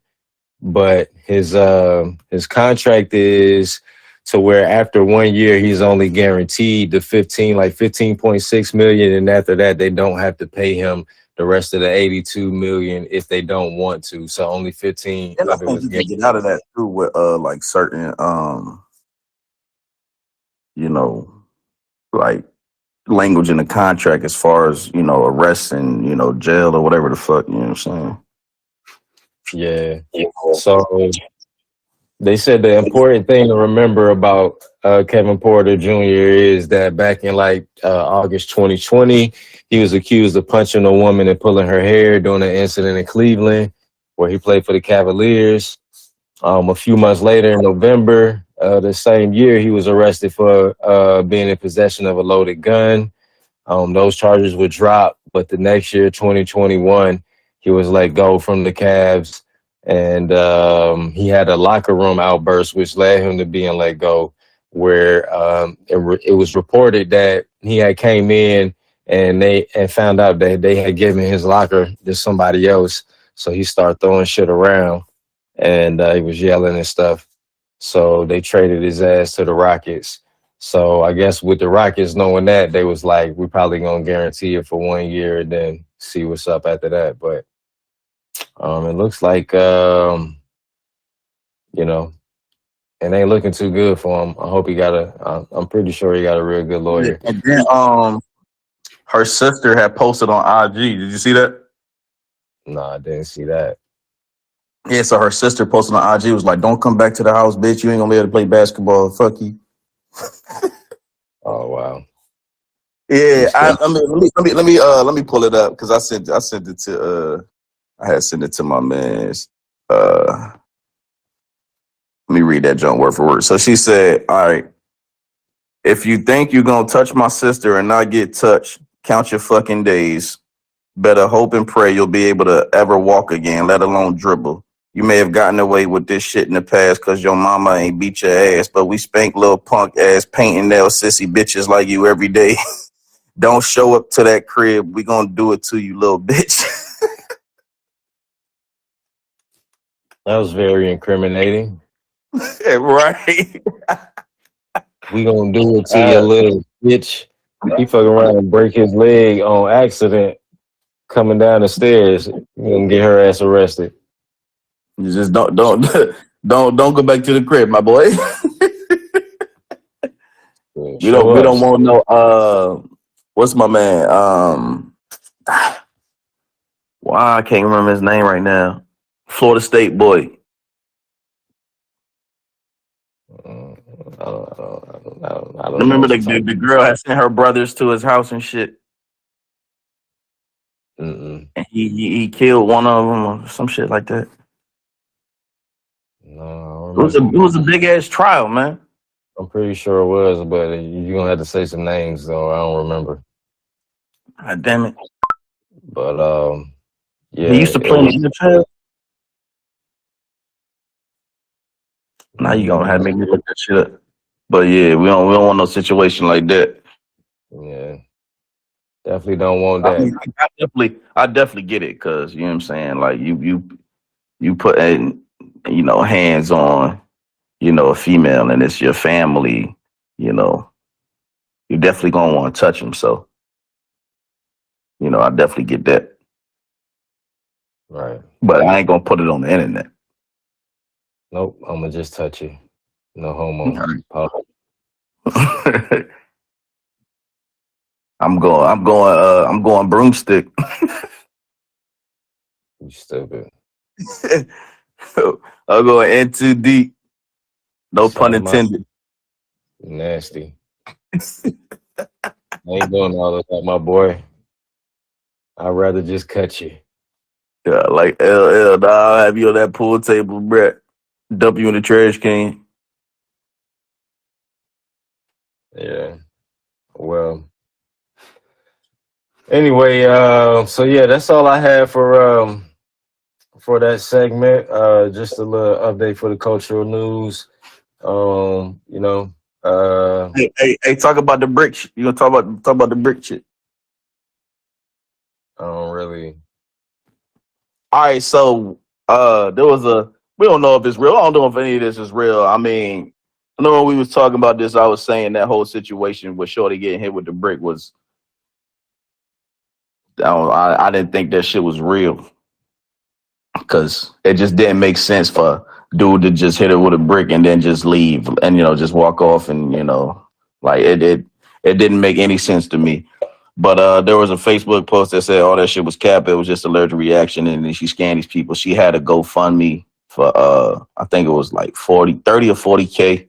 S2: But his contract is to where after 1 year he's only guaranteed the 15.6 million, and after that they don't have to pay him the rest of the 82 million if they don't want to. So only 15
S1: And I
S2: of it
S1: think
S2: was
S1: you can
S2: guaranteed.
S1: get out of that too with like certain you know, like language in the contract as far as, arrest and, jail or whatever the fuck, you know what I'm saying?
S2: Yeah. So they said the important thing to remember about Kevin Porter Jr. is that back in like August 2020, he was accused of punching a woman and pulling her hair during an incident in Cleveland where he played for the Cavaliers. A few months later, in November the same year, he was arrested for being in possession of a loaded gun. Those charges were dropped, but the next year, 2021, he was let go from the Cavs, and he had a locker room outburst, which led him to being let go. Where it was reported that he had came in and they found out that they had given his locker to somebody else, so he started throwing shit around, and he was yelling and stuff. So they traded his ass to the Rockets. So I guess with the Rockets knowing that, they was like, we're probably gonna guarantee it for 1 year and then see what's up after that. But it looks like you know, it ain't looking too good for him. I hope he got I'm pretty sure he got a real good
S1: Yeah.
S2: lawyer.
S1: And then her sister had posted on IG. Did you see that?
S2: No, I didn't see that.
S1: Yeah, so her sister posted on IG was like, "Don't come back to the house, bitch. You ain't gonna be able to play basketball. Fuck you."
S2: Oh wow.
S1: Yeah,
S2: You still
S1: I mean, let me pull it up because I sent it to I had sent it to my man's. Let me read that junk word for word. So she said, "All right, if you think you're gonna touch my sister and not get touched, count your fucking days. Better hope and pray you'll be able to ever walk again, let alone dribble. You may have gotten away with this shit in the past because your mama ain't beat your ass, but we spank little punk ass painting nail sissy bitches like you every day. Don't show up to that crib. We gonna do it to you, little bitch."
S2: that was very incriminating.
S1: Right.
S2: We gonna do it to your
S1: Uh,
S2: little bitch. He fucking around and break his leg on accident coming down the stairs. You gonna get her ass arrested.
S1: you just don't don't go back to the crib, my boy.
S2: Yeah,
S1: we
S2: show
S1: don't
S2: us.
S1: want no what's my man? Why I can't remember his name right now. Florida State boy.
S2: I don't know
S1: Remember
S2: what
S1: the,
S2: you're
S1: the,
S2: talking
S1: the girl had sent her brothers to his house and shit.
S2: about. Mm-mm.
S1: And he killed one of them or some shit like that.
S2: No, I
S1: It
S2: don't remember.
S1: was a big ass trial, man.
S2: I'm pretty sure it was, but you're gonna have to say some names though. I don't remember.
S1: God damn it.
S2: But yeah,
S1: He used to
S2: it
S1: play in
S2: was.
S1: the NFL. Now you gonna have
S2: Mm,
S1: to make me look that shit up. But yeah, we don't want no situation like that.
S2: yeah, definitely don't want
S1: I
S2: that.
S1: mean, I definitely get it because you know what I'm saying. Like you put hands on a female and it's your family. You know, you definitely gonna want to touch them. So I definitely get that.
S2: Right.
S1: But I ain't gonna put it on the internet.
S2: Nope. I'm gonna just touch you. No homo.
S1: Alright.
S2: Pause.
S1: I'm going broomstick.
S2: You stupid.
S1: I'm going in too deep. No pun
S2: Sound my
S1: intended.
S2: nasty. I ain't doing all of that, my boy. I'd rather just cut you.
S1: Yeah, like LL, I'll have you on that pool table, Brett. Dump you in the trash can.
S2: Yeah. Well. Anyway, so yeah, that's all I have for that segment. Just a little update for the cultural news. Um, you know, uh,
S1: Hey, talk about the brick. You gonna talk about the brick shit?
S2: I don't really.
S1: All right, so there was we don't know if it's real. I don't know if any of this is real. I mean, I know when we was talking about this, I was saying that whole situation with Shorty getting hit with the brick was I didn't think that shit was real because it just didn't make sense for dude to just hit her with a brick and then just leave and just walk off and like it didn't make any sense to me. But there was a Facebook post that said all that shit was cap. It was just allergic reaction, and then she scanned these people. She had a GoFundMe for I think it was like 30 or 40K,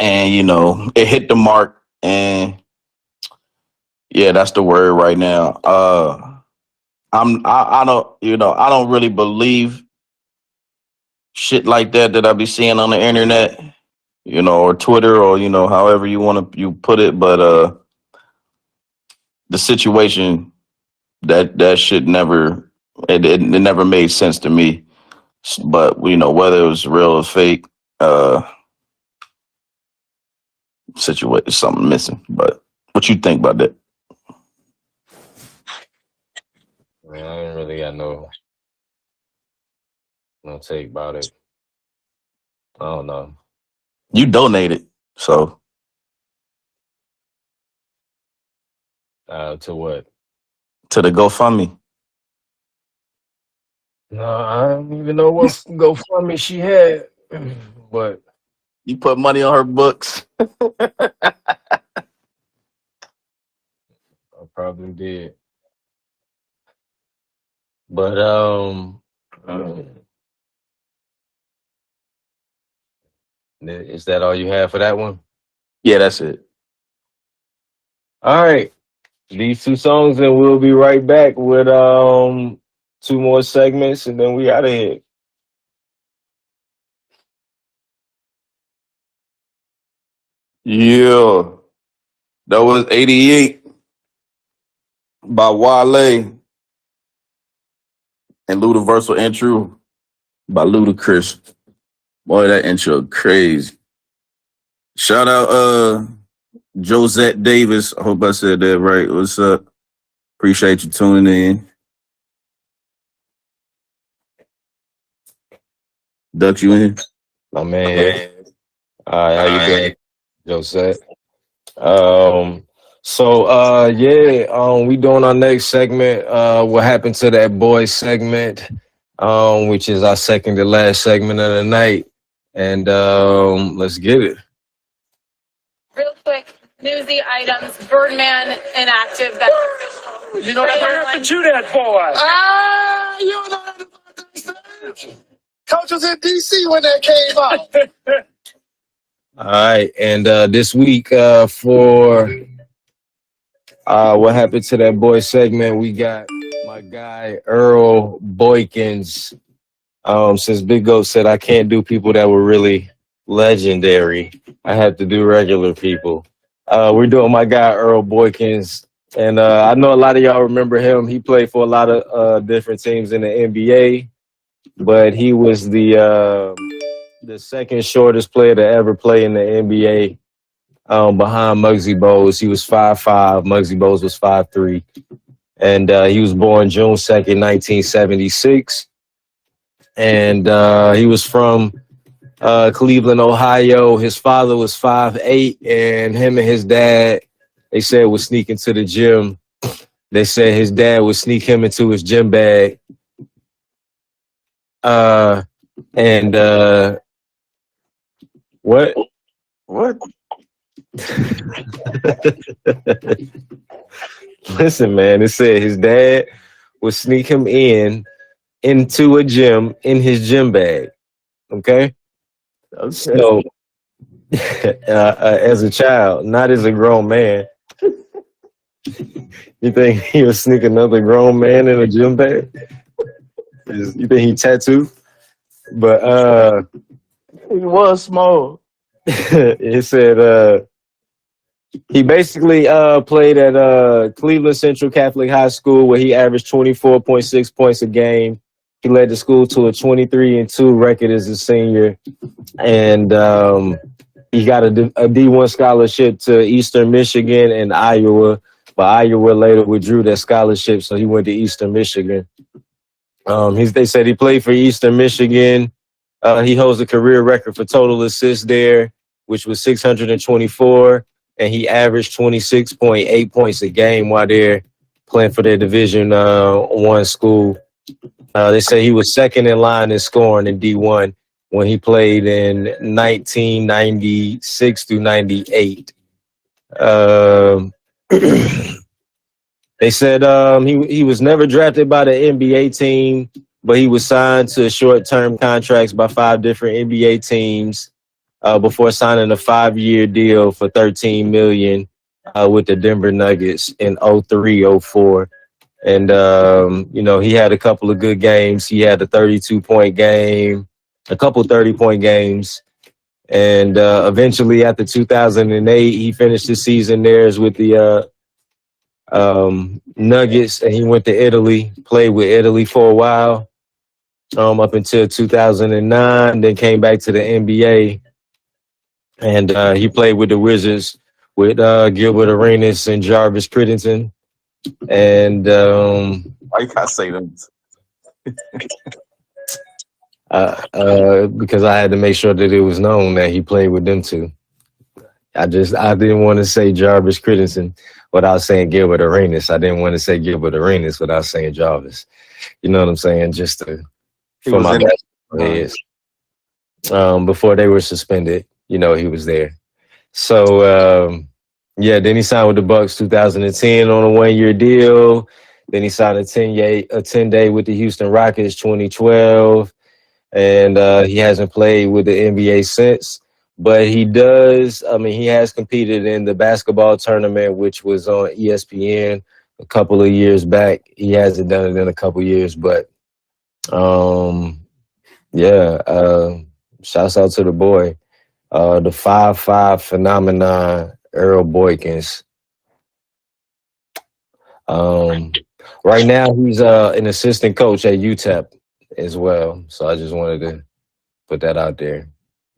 S1: and it hit the mark. And yeah, that's the word right now. I don't I don't really believe shit like that I be seeing on the internet, or Twitter or however you want to you put it. But the situation that shit never it never made sense to me. But whether it was real or fake, situation something missing. But what you think about that?
S2: Man, I ain't really got no take about it. I don't know.
S1: You donated, so
S2: To what?
S1: to the GoFundMe.
S2: No, I don't even know what GoFundMe she had, but
S1: You put money on her books.
S2: I probably did. But is that all you have for that one?
S1: Yeah, that's it.
S2: All right. These two songs, and we'll be right back with two more segments, and then we out of here.
S1: Yeah, that was 88 by Wale and Ludiversal Intro by Ludacris. Boy, that intro crazy. Shout out Josette Davis. I hope I said that right. What's up? Appreciate you tuning in. Duck you in here.
S2: My man here. All right, how you doing, Josette? Um, we doing our next segment. What happened to that boy segment? Which is our second to last segment of the night. And let's get it.
S3: Real quick, newsy items. Birdman inactive.
S4: You know what happened to that boy? You know what happened. Coach was in DC when that came out.
S2: All right, and this week for what happened to that boy segment, we got my guy Earl Boykins. Since Big Goat said I can't do people that were really legendary, I have to do regular people. We're doing my guy Earl Boykins, and I know a lot of y'all remember him. He played for a lot of different teams in the NBA, but he was the second shortest player to ever play in the NBA, behind Muggsy Bogues. He was 5'5". Muggsy Bogues was 5'3". And he was born June 2nd, 1976. And he was from Cleveland, Ohio. His father was 5'8", and him and his dad, they said, would sneak into the gym. They said his dad would sneak him into his gym bag. And what? Listen, man, it said his dad would sneak him into a gym in his gym bag. Okay? So, as a child, not as a grown man. You think he would sneak another grown man in a gym bag? You think he tattooed? But
S1: He was small.
S2: it said he basically played at Cleveland Central Catholic High School, where he averaged 24.6 points a game. He led the school to a 23-2 record as a senior, and he got a D1 scholarship to Eastern Michigan and Iowa, but Iowa later withdrew that scholarship, so he went to Eastern Michigan. They said he played for Eastern Michigan. He holds a career record for total assists there, which was 624, and he averaged 26.8 points a game while they're playing for their Division I school. They say he was second in line in scoring in D1 when he played in 1996 through 98. They said he was never drafted by the NBA team, but he was signed to short-term contracts by 5 different NBA teams before signing a 5-year deal for $13 million with the Denver Nuggets in 03-04. And, he had a couple of good games. He had a 32-point game, a couple 30-point games. And eventually, after 2008, he finished his season there with the Nuggets, and he went to Italy, played with Italy for a while, up until 2009, then came back to the NBA. And he played with the Wizards with Gilbert Arenas and Jarvis Crittenton. And
S1: Why you gotta say them?
S2: because I had to make sure that it was known that he played with them two. I didn't want to say Jarvis Crittenton without saying Gilbert Arenas. I didn't want to say Gilbert Arenas without saying Jarvis. You know what I'm saying? Just for my heads. Before they were suspended, he was there. So then he signed with the Bucks 2010 on a 1-year deal. Then he signed a 10-day with the Houston Rockets 2012. And he hasn't played with the NBA since. But he has competed in the basketball tournament, which was on ESPN a couple of years back. He hasn't done it in a couple of years, but shouts out to the boy, the 5'5" phenomenon, Earl Boykins. Right now, he's an assistant coach at UTEP as well. So I just wanted to put that out there.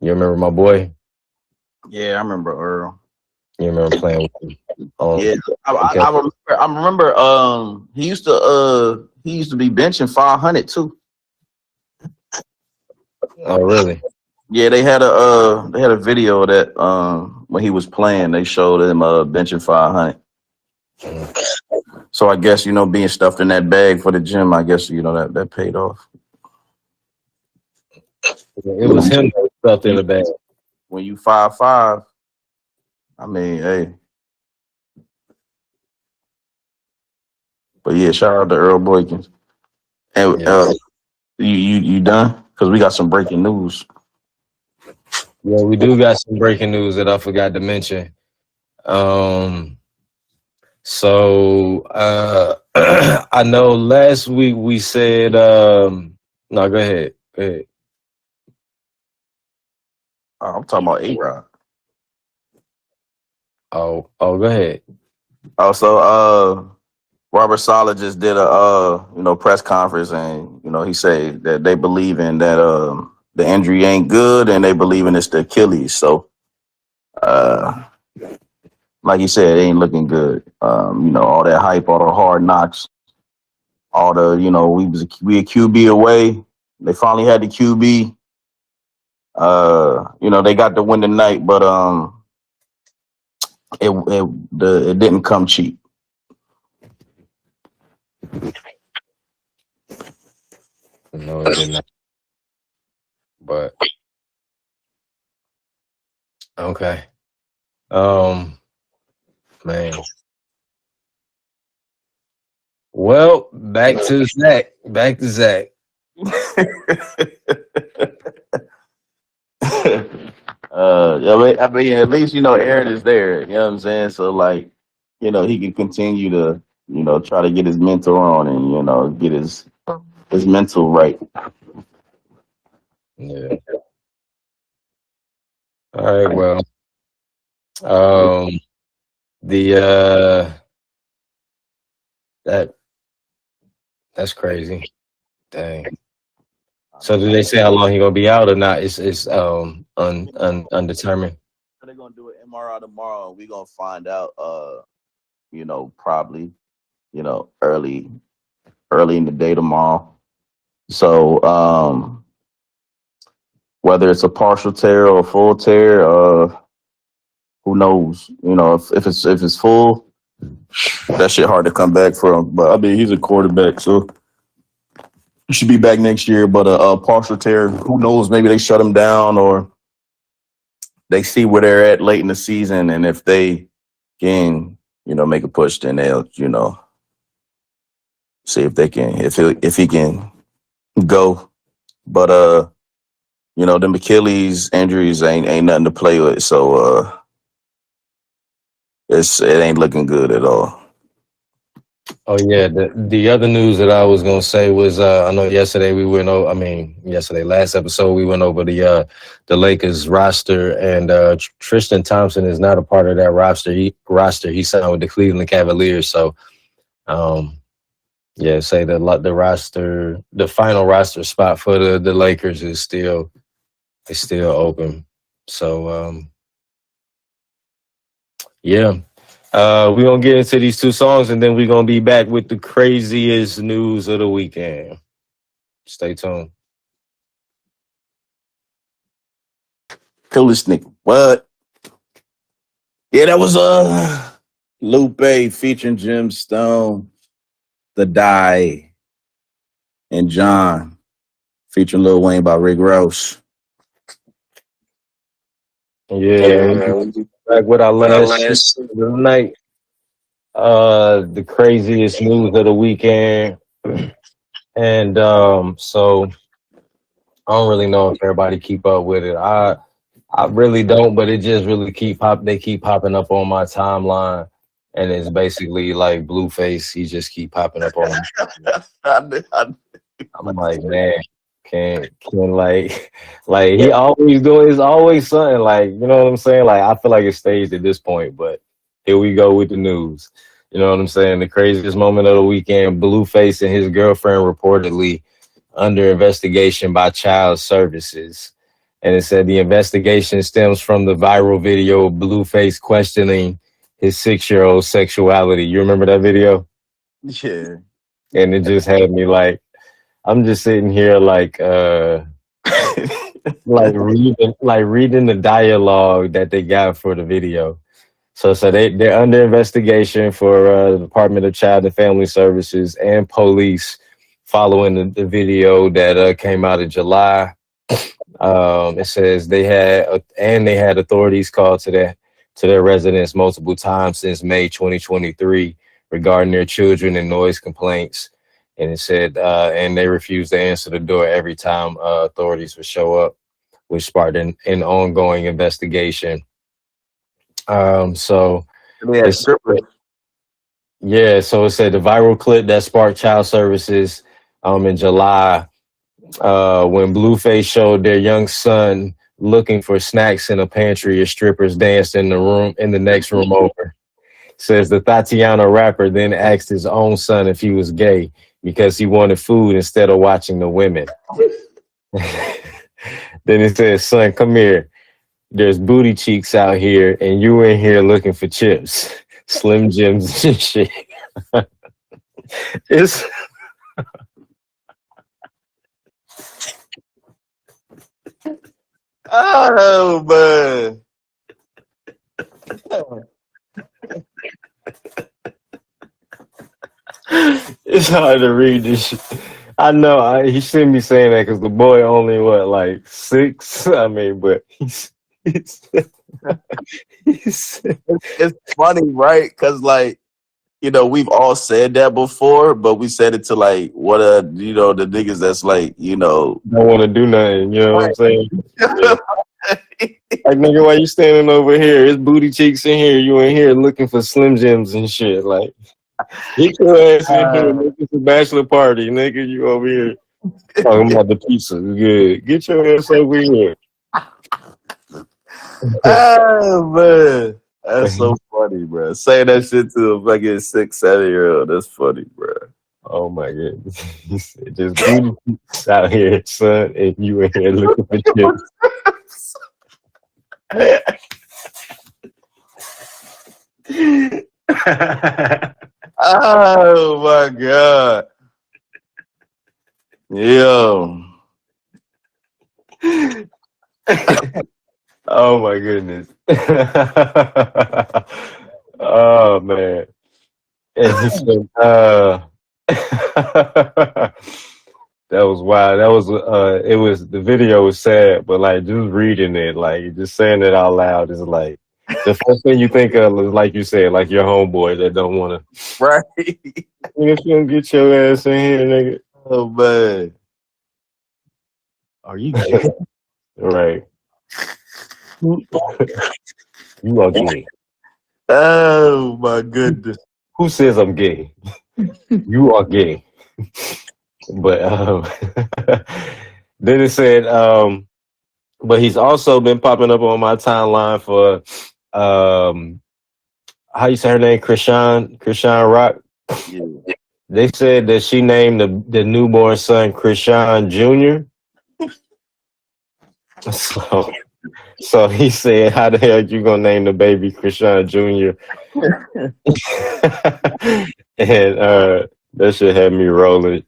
S2: You remember my boy?
S1: Yeah, I remember Earl.
S2: You remember playing with him?
S1: Yeah, I remember. He used to be benching 500 too.
S2: Oh, really?
S1: Yeah, they had a video that when he was playing, they showed him benching 500. So I guess being stuffed in that bag for the gym, I guess that paid off.
S2: It was him that was stuffed in the bag.
S1: When you 5'5", I mean, hey. But yeah, shout out to Earl Boykins. And you done? Because we got some breaking news.
S2: Yeah, we do got some breaking news that I forgot to mention. So I know last week we said no, go ahead. Go ahead.
S1: I'm talking about A-Rod.
S2: Oh, go ahead.
S1: Also, Robert Saleh just did a press conference, and he said that they believe in that the injury ain't good, and they believe in it's the Achilles. So, like you said, it ain't looking good. All that hype, all the hard knocks, all the we a QB away. They finally had the QB. They got the win tonight, but it didn't come cheap.
S2: No, it did not. But okay. Man. Well, back to Zach. Back to Zach.
S1: I mean, at least Aaron is there. You know what I'm saying? So like, he can continue to try to get his mentor on and get his mental right.
S2: Yeah. All right. Well, that's crazy. Dang. So did they say how long he gonna be out or not? It's undetermined.
S1: They're gonna do an MRI tomorrow, and we're gonna find out. Probably early in the day tomorrow. So whether it's a partial tear or a full tear, who knows? If it's full, that shit hard to come back from. But I mean, he's a quarterback, so he should be back next year. But a partial tear, who knows? Maybe they shut him down or they see where they're at late in the season, and if they can, make a push, then they'll, see if they can, if he can go. But them Achilles injuries ain't nothing to play with. So it ain't looking good at all.
S2: Oh yeah, the other news that I was gonna say was I know yesterday we went over. I mean, last episode we went over the Lakers roster, and Tristan Thompson is not a part of that roster. He signed with the Cleveland Cavaliers. So, say the roster, the final roster spot for the Lakers is still open. So, yeah. We're going to get into these two songs, and then we're going to be back with the craziest news of the weekend. Stay tuned.
S1: Coolest nigga. What? Yeah, that was Lupe featuring Jim Stone, The Die, and John featuring Lil Wayne by Rick Ross.
S2: Yeah, back with our last night. The craziest news of the weekend. And so I don't really know if everybody keep up with it. I really don't, but it just really they keep popping up on my timeline. And it's basically like Blueface. He just keep popping up on me. I'm like, man, can like he always doing, it's always something, like, you know what I'm saying? Like, I feel like it's staged at this point, but here we go with the news. You know what I'm saying? The craziest moment of the weekend, Blueface and his girlfriend reportedly under investigation by Child Services. And it said the investigation stems from the viral video of Blueface questioning his 6-year-old sexuality. You remember that video?
S1: Yeah.
S2: And it just had me like, I'm just sitting here like reading the dialogue that they got for the video. So they're under investigation for the Department of Child and Family Services and police following the video that came out in July. It says they had authorities called to their residents multiple times since May 2023 regarding their children and noise complaints. And it said, and they refused to answer the door every time authorities would show up, which sparked an ongoing investigation. So
S1: yeah, strippers.
S2: Yeah, so it said the viral clip that sparked child services in July when Blueface showed their young son looking for snacks in a pantry as strippers danced in the next room over. Says the Tatiana rapper then asked his own son if he was gay because he wanted food instead of watching the women. Then it says, son, come here. There's booty cheeks out here, and you in here looking for chips, Slim Jims and shit. It's
S1: Oh man.
S2: it's hard to read this shit. I know he shouldn't be saying that because the boy only what like 6. I mean, but he's
S1: It's funny, right? Because like, you know, we've all said that before, but we said it to like what you know, the niggas that's like, you know,
S2: don't want to do nothing. You know what I'm saying?
S1: right.
S2: Like, nigga, why you standing over here? It's booty cheeks in here. You in here looking for Slim Jims and shit. Like, get your ass in here. Nigga, it's a bachelor party, nigga. You over here talking about the pizza. Good. Get your ass over here.
S1: Oh man. That's so funny, bro. Saying that shit to a fucking 6, 7-year-old. That's funny, bro.
S2: Oh my goodness. He said, just booty cheeks out here, son, and you in here looking for chips.
S1: Oh my god. Yo.
S2: Oh my goodness. Oh man. And he said, that was wild. That was it was the video was sad, but like just reading it, like just saying it out loud is like the first thing you think of is like you said, like your homeboy that don't wanna
S1: Right.
S2: nigga, you don't get your ass in here, nigga.
S1: Oh man.
S2: Are you gay? Right. You are gay.
S1: Oh my goodness.
S2: Who says I'm gay? You are gay. But then it said, but he's also been popping up on my timeline for how you say her name? Krishan Rock.
S1: Yeah.
S2: They said that she named the newborn son Krishan Jr. So he said, how the hell you gonna name the baby Krishan Jr.? And that shit had me rolling.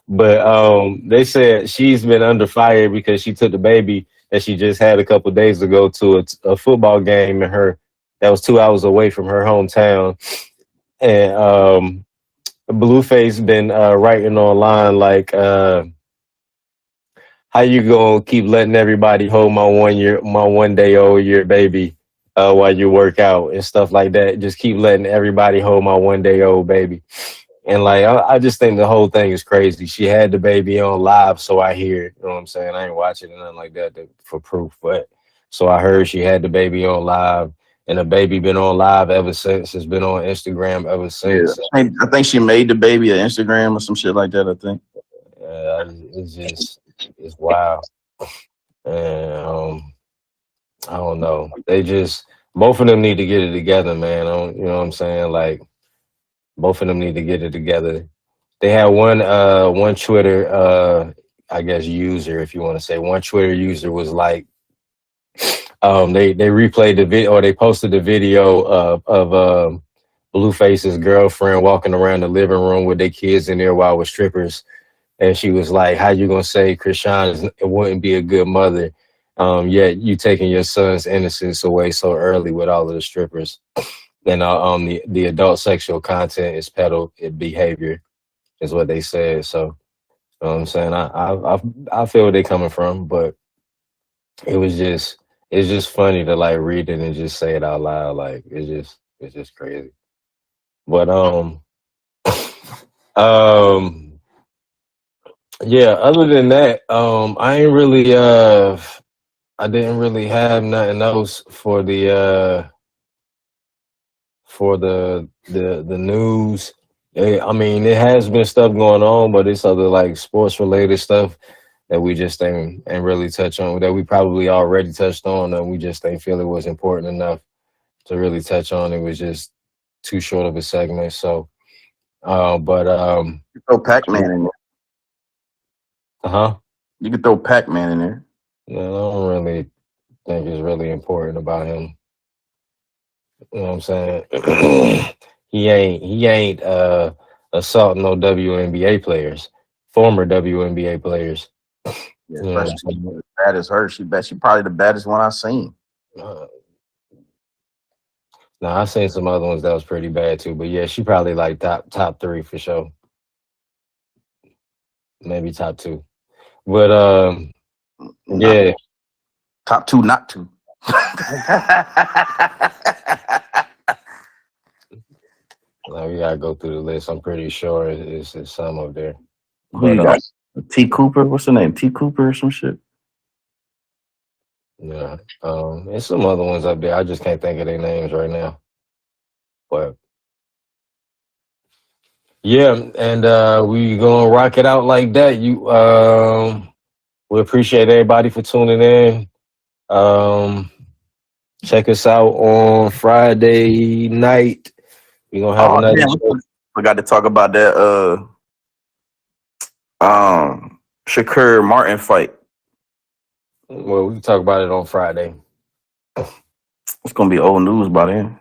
S2: But they said she's been under fire because she took the baby that she just had a couple days ago to a football game in her that was 2 hours away from her hometown. And Blueface been writing online like how you gonna keep letting everybody hold my 1 day old year baby while you work out and stuff like that. Just keep letting everybody hold my 1 day old baby. And like I just think the whole thing is crazy. She had the baby on live, so I hear it. You know what I'm saying? I ain't watching it, nothing like that for proof. But so I heard she had the baby on live, and the baby been on live ever since. It's been on Instagram ever since.
S1: Yeah. I think she made the baby an Instagram or some shit like that, I think.
S2: It's wild. And I don't know. They just both of them need to get it together, man. You know what I'm saying? Like both of them need to get it together. They had one Twitter I guess user, if you want to say, one Twitter user was like they replayed the video, or they posted the video of Blueface's girlfriend walking around the living room with their kids in there while with strippers. And she was like, how you gonna say Krishan wouldn't be a good mother, yet you taking your son's innocence away so early with all of the strippers? And the adult sexual content is peddled behavior, is what they said. So, you know what I'm saying? I feel where they're coming from, but it's just funny to like read it and just say it out loud. Like it's just crazy. But yeah, other than that, I ain't really I didn't really have nothing else for the for the news. I mean, it has been stuff going on, but it's other like sports related stuff that we just ain't really touch on, that we probably already touched on, and we just ain't feel it was important enough to really touch on. It was just too short of a segment. So, but
S1: You throw Pac-Man in there.
S2: huh?
S1: You could throw Pac-Man in there.
S2: I don't really think it's really important about him. You know what I'm saying? he ain't assaulting no WNBA players, former WNBA players.
S1: Yeah,
S2: You know what I'm
S1: especially
S2: saying?
S1: as bad as her. She probably the baddest one I've seen.
S2: Nah, I've seen some other ones that was pretty bad too, but yeah, she probably like top three for sure, maybe top two. But yeah,
S1: Top two, not two.
S2: like, we gotta go through the list. I'm pretty sure it's some up there.
S1: Who you got? T. Cooper? What's the name? T. Cooper or some shit?
S2: Yeah, there's some other ones up there. I just can't think of their names right now. But yeah, and we gonna rock it out like that. We appreciate everybody for tuning in. Check us out on Friday night. We're gonna have another show.
S1: Forgot to talk about that Shakur Martin fight.
S2: Well, we can talk about it on Friday.
S1: It's gonna be old news by then.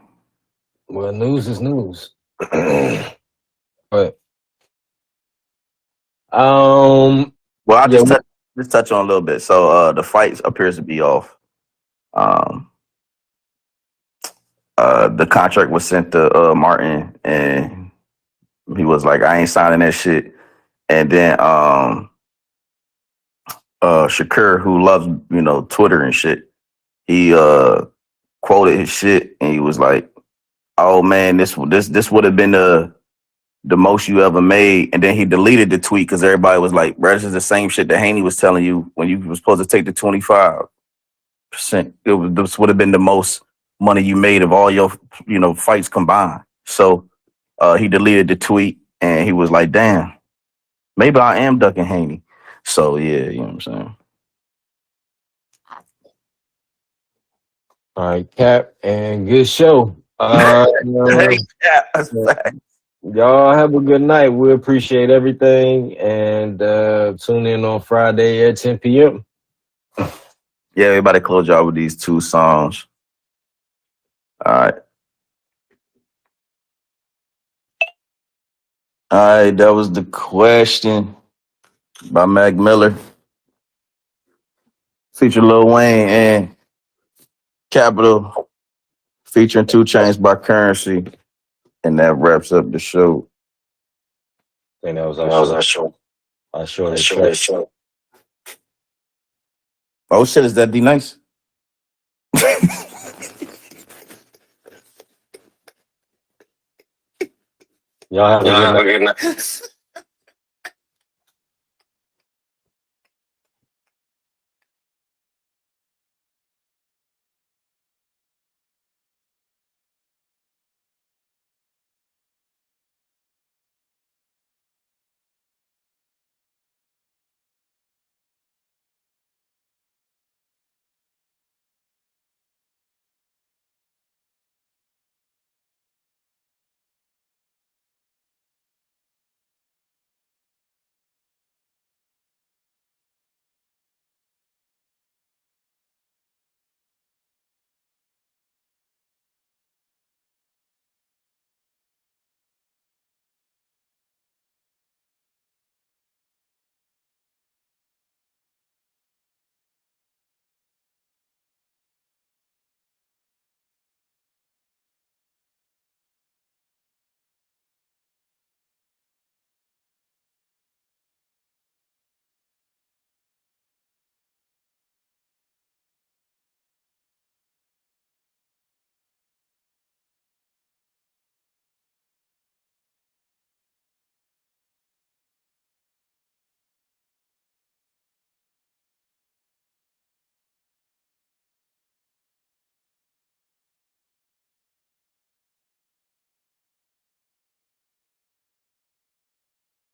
S2: Well, news is news. But
S1: well, I'll
S2: yeah,
S1: just touch on a little bit. So the fight appears to be off. The contract was sent to Martin, and he was like, "I ain't signing that shit." And then Shakur, who loves Twitter and shit, he quoted his shit, and he was like, "Oh man, this would have been the most you ever made." And then he deleted the tweet because everybody was like, "Bro, this is the same shit that Haney was telling you when you were supposed to take the 25%. This would have been the most money you made of all your fights combined." So he deleted the tweet, and he was like, "Damn, maybe I am ducking Haney." So yeah, you know what I'm saying.
S2: all right, Cap, and good show. Y'all have a good night. We appreciate everything, and tune in on Friday at 10 p.m.
S1: Yeah, everybody close y'all with these two songs. All right. All right, that was The Question by Mac Miller. Feature Lil Wayne and Capital. Featuring 2 Chainz by Currency. And that wraps up the show.
S2: I think that was our show. Our show.
S1: Oh shit, is that D Nice?
S2: Y'all have a good night.